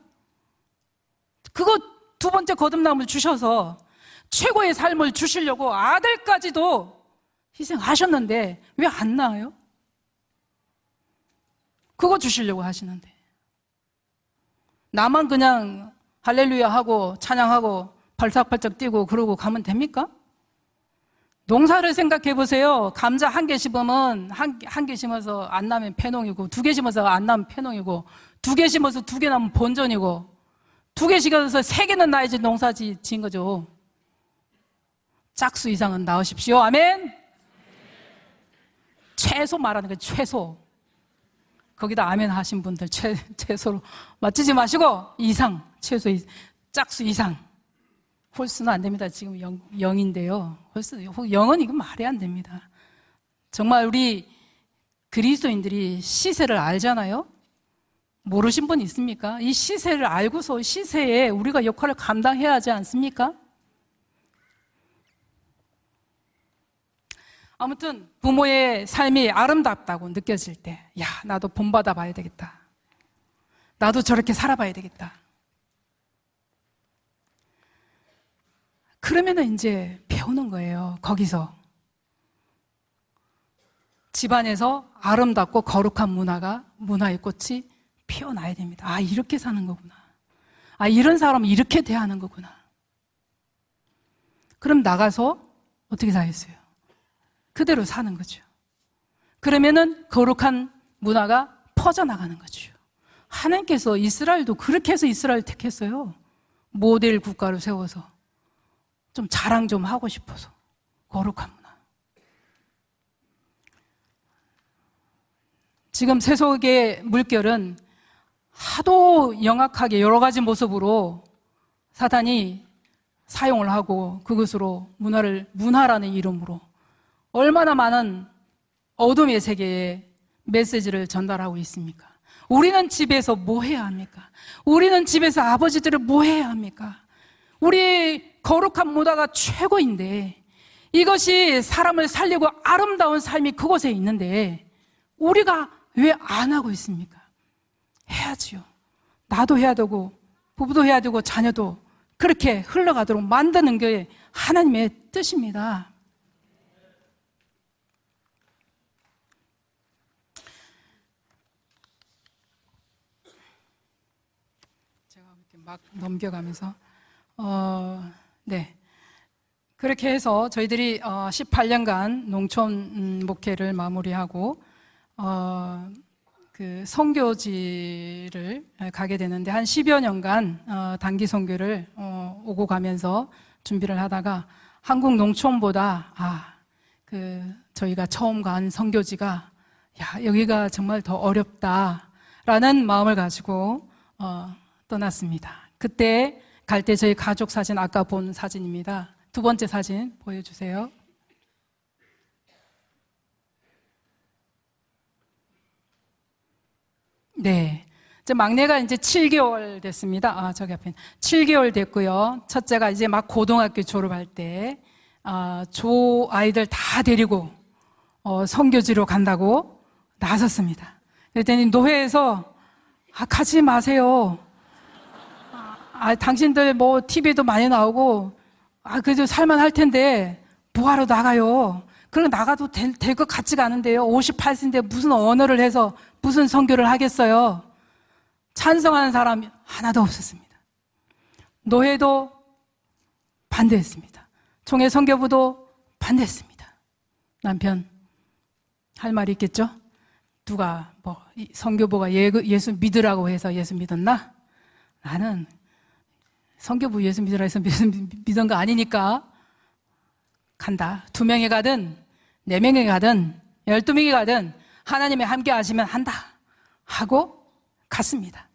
S1: 그거 두 번째 거듭남을 주셔서 최고의 삶을 주시려고 아들까지도 희생하셨는데 왜 안 나아요? 그거 주시려고 하시는데 나만 그냥 할렐루야 하고 찬양하고 발싹발싹 뛰고 그러고 가면 됩니까? 농사를 생각해 보세요. 감자 1개 심으면 한 개 심어서 안 나면 패농이고 2개 심어서 안 나면 패농이고 2개 심어서 2개 나면 본전이고 2개 심어서 3개는 나야지 농사 지은 거죠. 짝수 이상은 나으십시오. 아멘. 최소 말하는 거예요. 최소. 거기다 아멘 하신 분들 최소로 맞추지 마시고 이상, 최소 짝수 이상. 홀수는 안 됩니다. 지금 0인데요. 홀수 0은 이건 말이 안 됩니다. 정말 우리 그리스도인들이 시세를 알잖아요. 모르신 분 있습니까? 이 시세를 알고서 시세에 우리가 역할을 감당해야 하지 않습니까? 아무튼 부모의 삶이 아름답다고 느껴질 때, 야, 나도 본받아 봐야 되겠다. 나도 저렇게 살아봐야 되겠다. 그러면은 이제 배우는 거예요. 거기서 집안에서 아름답고 거룩한 문화의 꽃이 피어나야 됩니다. 아, 이렇게 사는 거구나. 아, 이런 사람은 이렇게 대하는 거구나. 그럼 나가서 어떻게 살겠어요? 그대로 사는 거죠. 그러면은 거룩한 문화가 퍼져나가는 거죠. 하나님께서 이스라엘도 그렇게 해서 이스라엘 택했어요. 모델 국가로 세워서 좀 자랑 좀 하고 싶어서. 거룩한 문화. 지금 세속의 물결은 하도 영악하게 여러 가지 모습으로 사탄이 사용을 하고 그것으로 문화라는 이름으로 얼마나 많은 어둠의 세계에 메시지를 전달하고 있습니까? 우리는 집에서 뭐 해야 합니까? 우리는 집에서 아버지들을 뭐 해야 합니까? 우리 거룩한 문화가 최고인데 이것이 사람을 살리고 아름다운 삶이 그곳에 있는데 우리가 왜 안 하고 있습니까? 해야지요. 나도 해야 되고 부부도 해야 되고 자녀도 그렇게 흘러가도록 만드는 게 하나님의 뜻입니다. 제가 이렇게 막 넘겨가면서 네. 그렇게 해서 저희들이 18년간 농촌 목회를 마무리하고 그 선교지를 가게 되는데 한 10여 년간 단기 선교를 오고 가면서 준비를 하다가 한국 농촌보다 저희가 처음 간 선교지가 여기가 정말 더 어렵다라는 마음을 가지고 떠났습니다. 그때 갈 때 저희 가족 사진 아까 본 사진입니다. 두 번째 사진 보여주세요. 네. 이제 막내가 이제 7개월 됐습니다. 저기 앞에 7개월 됐고요. 첫째가 이제 막 고등학교 졸업할 때, 조 아이들 다 데리고, 선교지로 간다고 나섰습니다. 그랬더니 노회에서, 가지 마세요. 당신들 뭐 TV에도 많이 나오고, 그래도 살만할 텐데, 뭐하러 나가요? 그럼 나가도 될 것 같지가 않은데요. 58세인데 무슨 언어를 해서 무슨 선교를 하겠어요? 찬성하는 사람이 하나도 없었습니다. 노회도 반대했습니다. 총회 선교부도 반대했습니다. 남편 할 말이 있겠죠? 누가 선교부가 예수 믿으라고 해서 예수 믿었나? 나는 선교부 예수 믿으라 해서 믿은 거 아니니까 간다. 2명이 가든 4명이 가든 12명이 가든 하나님이 함께 하시면 한다 하고 갔습니다.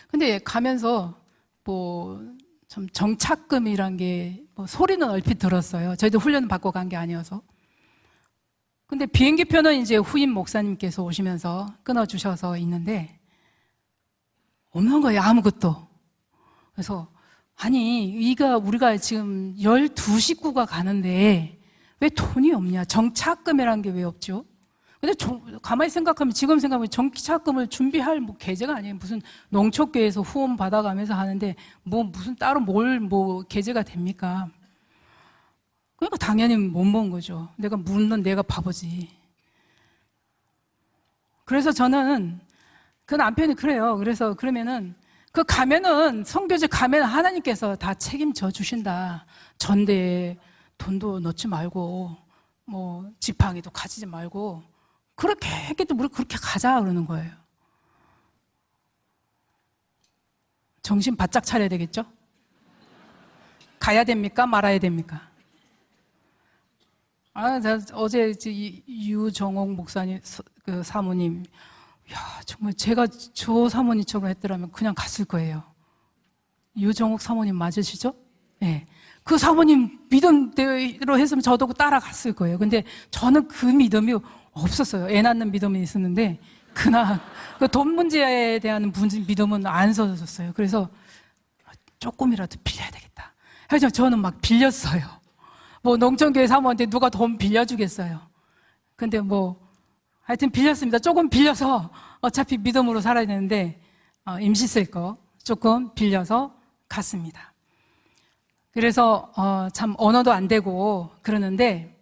S1: 근데 가면서 좀 정착금이란 게 소리는 얼핏 들었어요. 저희도 훈련 받고 간 게 아니어서. 근데 비행기표는 이제 후임 목사님께서 오시면서 끊어주셔서 있는데 없는 거예요. 아무것도. 그래서 우리가 지금 12식구가 가는데 왜 돈이 없냐? 정착금이라는 게 왜 없죠? 근데 가만히 생각하면, 지금 생각하면 정착금을 준비할 계제가 아니에요. 무슨 농촌교회에서 후원 받아가면서 하는데, 무슨 따로 계제가 됩니까? 그러니까 당연히 못 먹은 거죠. 내가 묻는 내가 바보지. 그래서 저는, 그 남편이 그래요. 그래서 그러면은, 선교지 가면 하나님께서 다 책임져 주신다. 전대에 돈도 넣지 말고, 지팡이도 가지지 말고, 그렇게 했겠다. 우리 그렇게 가자. 그러는 거예요. 정신 바짝 차려야 되겠죠? 가야 됩니까? 말아야 됩니까? 어제 유정옥 목사님, 그 사모님, 정말 제가 저 사모님처럼 했더라면 그냥 갔을 거예요. 유정옥 사모님 맞으시죠? 네. 그 사모님 믿음대로 했으면 저도 따라갔을 거예요. 근데 저는 그 믿음이 없었어요. 애 낳는 믿음이 있었는데 그날 그 돈 문제에 대한 믿음은 안 서졌어요. 그래서 조금이라도 빌려야 되겠다. 그래서 저는 막 빌렸어요. 뭐 농촌교회 사모한테 누가 돈 빌려주겠어요. 근데 뭐 하여튼 빌렸습니다. 조금 빌려서 어차피 믿음으로 살아야 되는데 임시 쓸 거 조금 빌려서 갔습니다. 그래서 참 언어도 안 되고 그러는데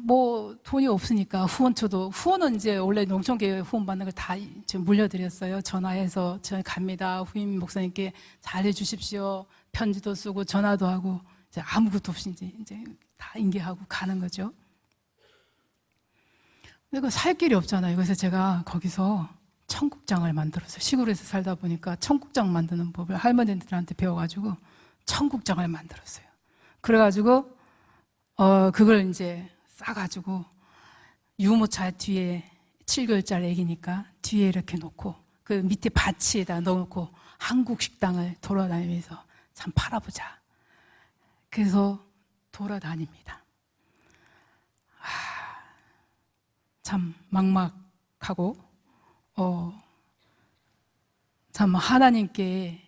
S1: 뭐 돈이 없으니까 후원은 이제 원래 농촌교회 후원 받는 걸 다 물려드렸어요. 전화해서 저 갑니다. 후임 목사님께 잘해 주십시오. 편지도 쓰고 전화도 하고 이제 아무것도 없이 이제 다 인계하고 가는 거죠. 근데 살 길이 없잖아요. 그래서 제가 거기서 청국장을 만들었어요. 시골에서 살다 보니까 청국장 만드는 법을 할머니들한테 배워가지고 청국장을 만들었어요. 그래가지고 그걸 이제 싸가지고 유모차 뒤에 7개월짜리 애기니까 뒤에 이렇게 놓고 그 밑에 바치에다 넣어놓고 한국 식당을 돌아다니면서 참 팔아보자. 그래서 돌아다닙니다. 참 막막하고 참 하나님께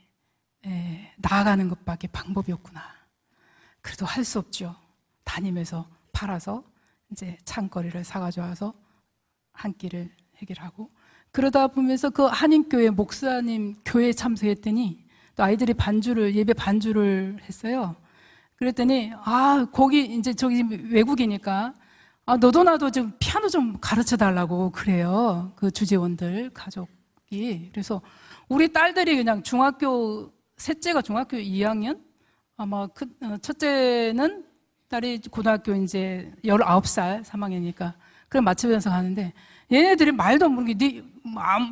S1: 나아가는 것밖에 방법이 없구나. 그래도 할 수 없죠. 다니면서 팔아서 이제 창거리를 사가지고 와서 한 끼를 해결하고 그러다 보면서 그 한인교회 목사님 교회에 참석했더니 또 아이들이 예배 반주를 했어요. 그랬더니 거기 이제 저기 외국이니까 너도 나도 좀 피아노 좀 가르쳐 달라고 그래요. 그 주재원들 가족이. 그래서 우리 딸들이 그냥 셋째가 중학교 2학년 아마 첫째는 딸이 고등학교 이제 19살 3학년이니까 그럼 맞춰서 가는데 얘네들이 말도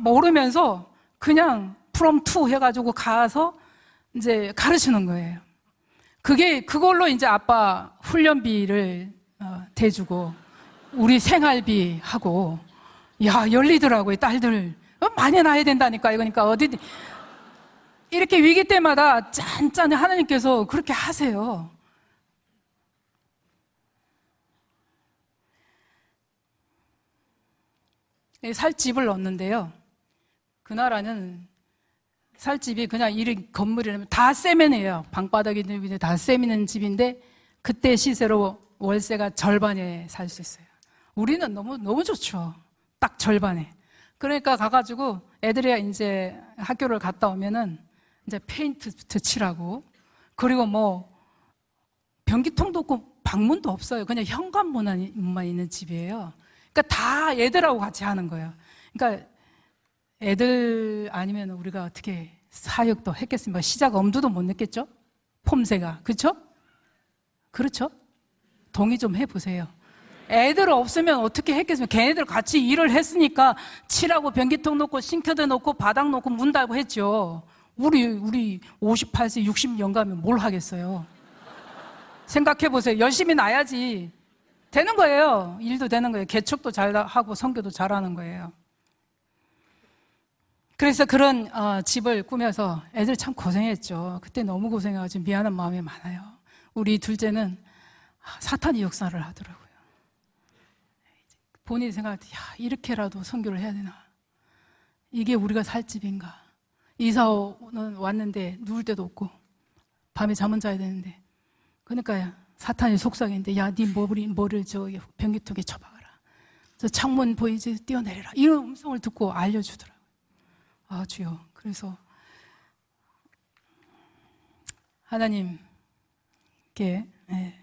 S1: 모르면서 그냥 from to 해가지고 가서 이제 가르치는 거예요. 그걸로 이제 아빠 훈련비를 대주고 우리 생활비 하고 열리더라고요. 딸들 많이 낳아야 된다니까. 그러니까 어디 이렇게 위기 때마다 짠짠 하나님께서 그렇게 하세요. 살 집을 얻는데요. 그 나라는 살 집이 그냥 건물이라면 다 세면이에요. 방바닥이 다 세미는 집인데 그때 시세로 월세가 절반에 살 수 있어요. 우리는 너무 좋죠. 딱 절반에. 그러니까 가가지고 애들이 이제 학교를 갔다 오면은 이제 페인트 칠하고 그리고 뭐 변기통도 없고 방문도 없어요. 그냥 현관문만 있는 집이에요. 그러니까 다 애들하고 같이 하는 거예요. 그러니까 애들 아니면 우리가 어떻게 사역도 했겠습니까? 시작 엄두도 못 냈겠죠? 폼새가. 그렇죠? 그렇죠? 동의 좀 해보세요. 애들 없으면 어떻게 했겠습니까? 걔네들 같이 일을 했으니까 칠하고 변기통 놓고 싱크대 놓고 바닥 놓고 문 닫고 했죠. 우리 58세 60년 가면 뭘 하겠어요? 생각해보세요. 열심히 놔야지 되는 거예요. 일도 되는 거예요. 개척도 잘 하고 선교도 잘하는 거예요. 그래서 그런 집을 꾸며서 애들 참 고생했죠. 그때 너무 고생해가지고 미안한 마음이 많아요. 우리 둘째는 사탄이 역사를 하더라고요. 본인이 생각할 때 이렇게라도 선교를 해야 되나? 이게 우리가 살 집인가? 이사는 왔는데 누울 데도 없고 밤에 잠은 자야 되는데 그러니까 사탄이 속삭이는데 네 머리를 저 변기통에 쳐박아라. 저 창문 보이지? 뛰어내려라. 이런 음성을 듣고 알려주더라고요. 주여. 그래서 하나님께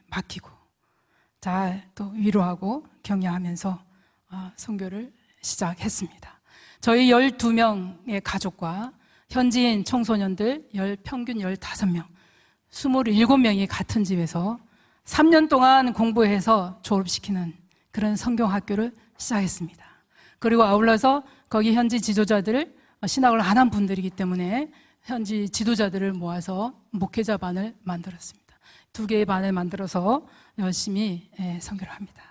S1: 맡기고 잘 또 위로하고 격려하면서 선교를 시작했습니다. 저희 12명의 가족과 현지인 청소년들 평균 15명, 27명이 같은 집에서 3년 동안 공부해서 졸업시키는 그런 성경학교를 시작했습니다. 그리고 아울러서 거기 현지 지도자들을 신학을 안 한 분들이기 때문에 현지 지도자들을 모아서 목회자 반을 만들었습니다. 2개의 반을 만들어서 열심히 선교를 합니다.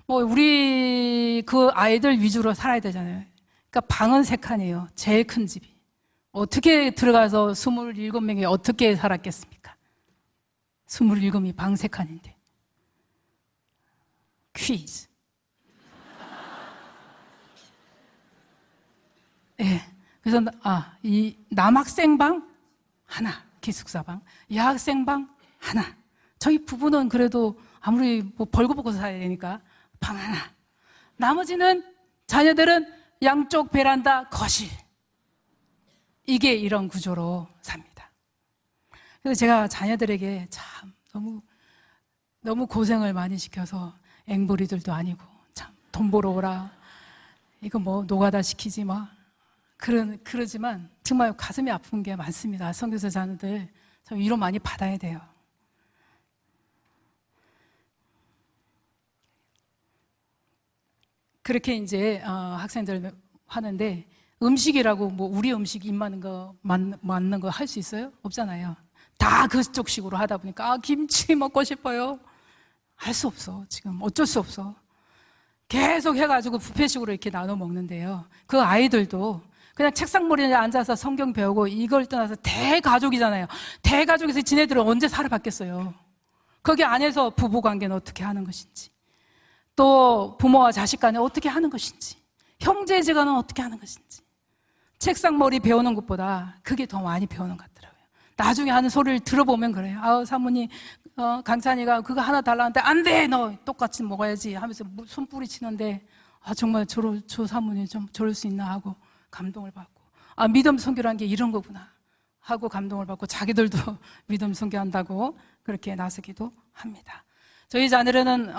S1: 우리 그 아이들 위주로 살아야 되잖아요. 그러니까 방은 3칸이에요. 제일 큰 집이. 어떻게 들어가서 27명이 어떻게 살았겠습니까? 27명이 방 3칸인데. 퀴즈. 예. 그래서 이 남학생방 하나, 기숙사방, 여학생방 하나. 저희 부부는 그래도 아무리 뭐 벌거벗고 살아야 되니까 방 하나. 나머지는 자녀들은 양쪽 베란다, 거실. 이게 이런 구조로 삽니다. 그래서 제가 자녀들에게 참 너무 고생을 많이 시켜서 앵벌이들도 아니고 참 돈 벌어 오라. 이거 뭐 노가다 시키지 마. 그러지만 정말 가슴이 아픈 게 많습니다. 선교사 자녀들 참 위로 많이 받아야 돼요. 그렇게 이제 학생들 하는데 음식이라고 뭐 우리 음식 입 맞는 거 맞는 거 할 수 있어요? 없잖아요. 다 그쪽식으로 하다 보니까 김치 먹고 싶어요. 할 수 없어. 지금 어쩔 수 없어. 계속 해가지고 뷔페식으로 이렇게 나눠 먹는데요. 그 아이들도 그냥 책상머리에 앉아서 성경 배우고 이걸 떠나서 대가족이잖아요. 대가족에서 지네들은 언제 살아봤겠어요. 거기 안에서 부부관계는 어떻게 하는 것인지, 또 부모와 자식 간에 어떻게 하는 것인지, 형제지간은 어떻게 하는 것인지, 책상머리 배우는 것보다 그게 더 많이 배우는 것 같더라고요. 나중에 하는 소리를 들어보면 그래요. 사모님, 강찬이가 그거 하나 달라는데 안 돼! 너 똑같이 먹어야지 하면서 손뿌리 치는데 정말 저 사모님 좀 저럴 수 있나 하고 감동을 받고, 믿음 선교라는 게 이런 거구나 하고 감동을 받고, 자기들도 믿음 선교한다고 그렇게 나서기도 합니다. 저희 자녀들은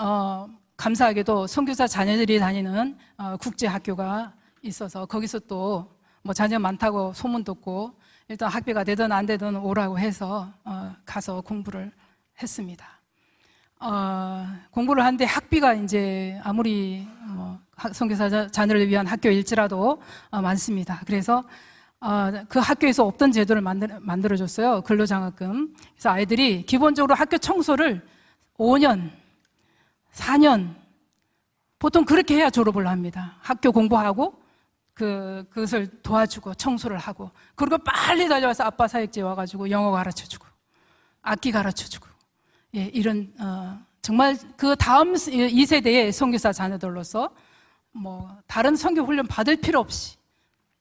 S1: 감사하게도 선교사 자녀들이 다니는 국제학교가 있어서 거기서 또 뭐 자녀 많다고 소문 듣고 일단 학비가 되든 안 되든 오라고 해서 가서 공부를 했습니다. 공부를 하는데 학비가 이제 아무리 선교사 자녀를 위한 학교일지라도 많습니다. 그래서 그 학교에서 없던 제도를 만들어줬어요. 근로장학금. 그래서 아이들이 기본적으로 학교 청소를 5년, 4년 보통 그렇게 해야 졸업을 합니다. 학교 공부하고 그것을 도와주고 청소를 하고, 그리고 빨리 달려와서 아빠 사역지에 와가지고 영어 가르쳐주고 악기 가르쳐주고, 예, 이런 정말 그 다음 2세대의 선교사 자녀들로서 뭐 다른 선교 훈련 받을 필요 없이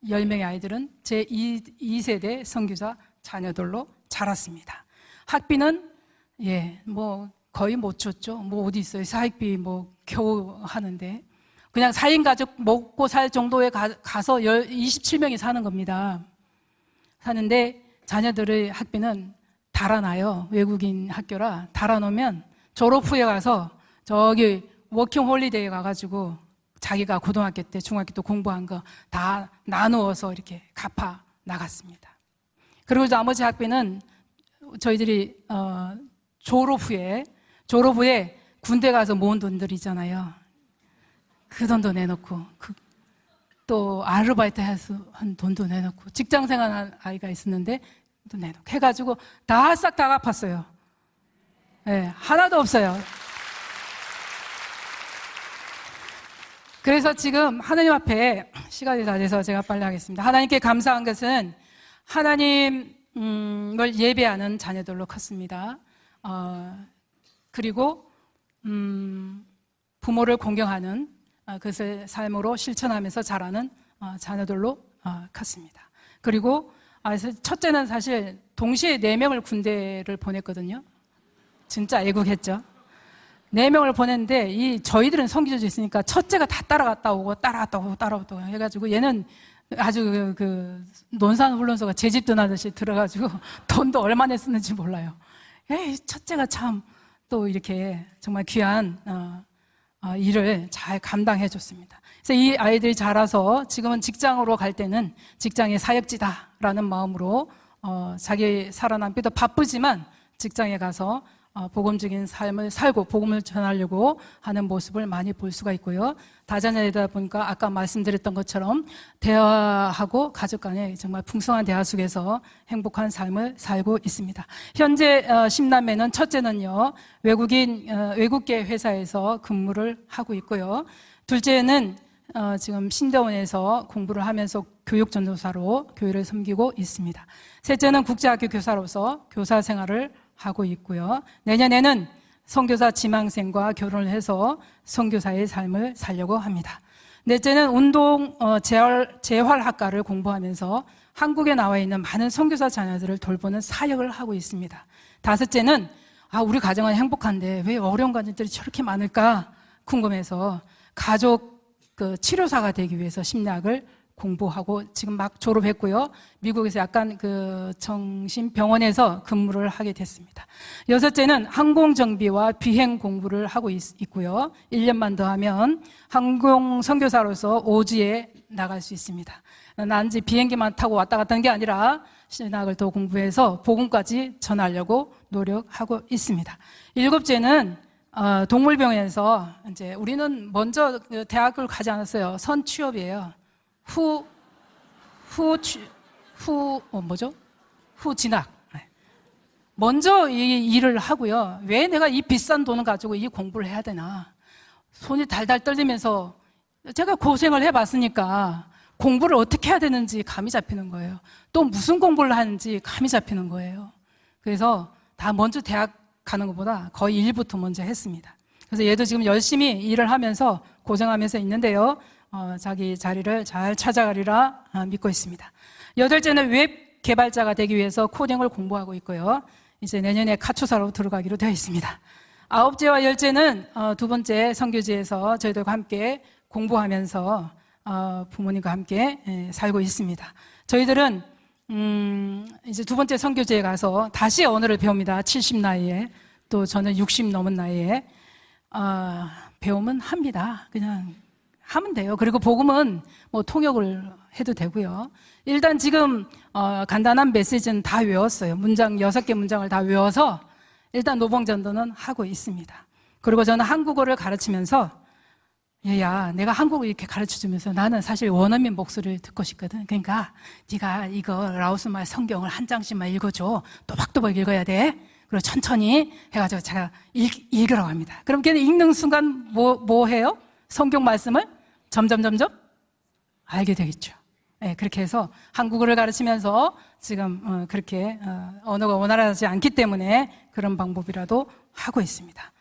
S1: 10명의 아이들은 제 2세대 선교사 자녀들로 자랐습니다. 학비는 뭐 거의 못 줬죠. 뭐 어디 있어요. 사학비 뭐 겨우 하는데 그냥 4인 가족 먹고 살 정도에 가서 27명이 사는 겁니다. 사는데 자녀들의 학비는 달아나요. 외국인 학교라 달아놓으면 졸업 후에 가서 저기 워킹 홀리데이 가가지고 자기가 고등학교 때 중학교 때 공부한 거 다 나누어서 이렇게 갚아 나갔습니다. 그리고 나머지 학비는 저희들이 졸업 후에 군대 가서 모은 돈들 있잖아요. 그 돈도 내놓고 또 아르바이트 해서 한 돈도 내놓고 직장 생활한 아이가 있었는데 또 내놓고 해가지고 다 싹 다 갚았어요. 네, 하나도 없어요. 그래서 지금 하나님 앞에 시간이 다 돼서 제가 빨리 하겠습니다. 하나님께 감사한 것은 하나님을 예배하는 자녀들로 컸습니다. 그리고 부모를 공경하는 그것을 삶으로 실천하면서 자라는 자녀들로 컸습니다. 그리고 첫째는 사실 동시에 4명을 군대를 보냈거든요. 진짜 애국했죠. 4명을 보냈는데 저희들은 성기저도 있으니까 첫째가 다 따라갔다 오고 해가지고 얘는 아주 그 논산훈련소가 제 집 떠나듯이 들어가지고 돈도 얼마나 쓰는지 몰라요. 첫째가 참 또 이렇게 정말 귀한 일을 잘 감당해 줬습니다. 그래서 이 아이들이 자라서 지금은 직장으로 갈 때는 직장의 사역지다라는 마음으로 자기 살아남기도 바쁘지만 직장에 가서 복음적인 삶을 살고 복음을 전하려고 하는 모습을 많이 볼 수가 있고요. 다자녀이다 보니까 아까 말씀드렸던 것처럼 대화하고 가족 간의 정말 풍성한 대화 속에서 행복한 삶을 살고 있습니다. 현재 10남매는 첫째는요, 외국계 회사에서 근무를 하고 있고요. 둘째는 지금 신대원에서 공부를 하면서 교육전도사로 교회를 섬기고 있습니다. 셋째는 국제학교 교사로서 교사 생활을 하고 있고요. 내년에는 선교사 지망생과 결혼을 해서 선교사의 삶을 살려고 합니다. 넷째는 재활학과를 공부하면서 한국에 나와 있는 많은 선교사 자녀들을 돌보는 사역을 하고 있습니다. 다섯째는 우리 가정은 행복한데 왜 어려운 가정들이 저렇게 많을까 궁금해서 가족 치료사가 되기 위해서 심리학을 공부하고 지금 막 졸업했고요. 미국에서 약간 정신병원에서 근무를 하게 됐습니다. 여섯째는 항공정비와 비행 공부를 하고 있고요. 1년만 더 하면 항공 선교사로서 오지에 나갈 수 있습니다. 난 이제 비행기만 타고 왔다 갔다 하는 게 아니라 신학을 더 공부해서 복음까지 전하려고 노력하고 있습니다. 일곱째는 동물병원에서 이제 우리는 먼저 대학을 가지 않았어요. 선취업이에요. 후진학. 먼저 이 일을 하고요. 왜 내가 이 비싼 돈을 가지고 이 공부를 해야 되나? 손이 달달 떨리면서 제가 고생을 해봤으니까 공부를 어떻게 해야 되는지 감이 잡히는 거예요. 또 무슨 공부를 하는지 감이 잡히는 거예요. 그래서 다 먼저 대학 가는 것보다 거의 일부터 먼저 했습니다. 그래서 얘도 지금 열심히 일을 하면서 고생하면서 있는데요. 자기 자리를 잘 찾아가리라 믿고 있습니다. 여덟째는 웹 개발자가 되기 위해서 코딩을 공부하고 있고요. 이제 내년에 카투사로 들어가기로 되어 있습니다. 아홉째와 열째는 두 번째 선교지에서 저희들과 함께 공부하면서 부모님과 함께 살고 있습니다. 저희들은 이제 두 번째 선교지에 가서 다시 언어를 배웁니다. 70 나이에, 또 저는 60 넘은 나이에 배우면 합니다. 그냥 하면 돼요. 그리고 복음은 뭐 통역을 해도 되고요. 일단 지금 간단한 메시지는 다 외웠어요. 문장 6개 문장을 다 외워서 일단 노봉전도는 하고 있습니다. 그리고 저는 한국어를 가르치면서 얘야, 내가 한국어 이렇게 가르쳐주면서 나는 사실 원어민 목소리를 듣고 싶거든. 그러니까 네가 이거 라오스말 성경을 한 장씩만 읽어줘. 또박또박 읽어야 돼. 그리고 천천히 해가지고 제가 읽으라고 합니다. 그럼 걔는 읽는 순간 뭐 해요? 성경 말씀을 점점 알게 되겠죠. 네, 그렇게 해서 한국어를 가르치면서 지금 그렇게 언어가 원활하지 않기 때문에 그런 방법이라도 하고 있습니다.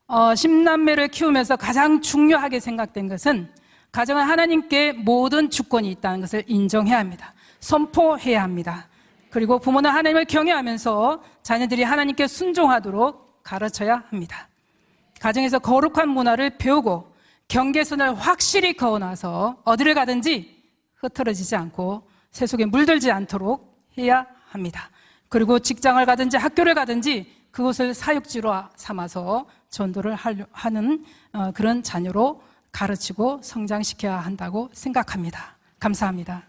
S1: 10남매를 키우면서 가장 중요하게 생각된 것은 가정은 하나님께 모든 주권이 있다는 것을 인정해야 합니다. 선포해야 합니다. 그리고 부모는 하나님을 경외하면서 자녀들이 하나님께 순종하도록 가르쳐야 합니다. 가정에서 거룩한 문화를 배우고 경계선을 확실히 그어놔서 어디를 가든지 흐트러지지 않고 세속에 물들지 않도록 해야 합니다. 그리고 직장을 가든지 학교를 가든지 그것을 사육지로 삼아서 전도를 하는 그런 자녀로 가르치고 성장시켜야 한다고 생각합니다. 감사합니다.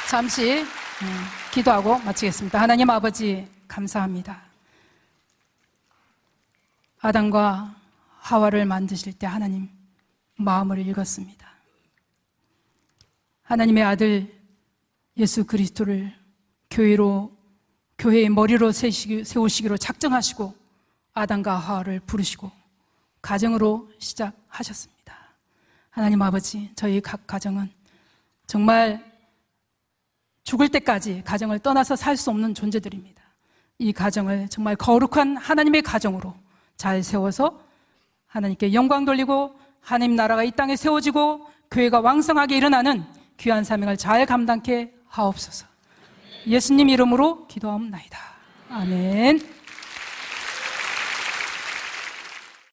S1: 잠시 기도하고 마치겠습니다. 하나님 아버지 감사합니다. 아담과 하와를 만드실 때 하나님 마음을 읽었습니다. 하나님의 아들 예수 그리스도를 교회의 머리로 세우시기로 작정하시고 아담과 하와를 부르시고 가정으로 시작하셨습니다. 하나님 아버지, 저희 각 가정은 정말 죽을 때까지 가정을 떠나서 살 수 없는 존재들입니다. 이 가정을 정말 거룩한 하나님의 가정으로 잘 세워서 하나님께 영광 돌리고 하나님 나라가 이 땅에 세워지고 교회가 왕성하게 일어나는 귀한 사명을 잘 감당케 하옵소서. 예수님 이름으로 기도하옵나이다. 아멘.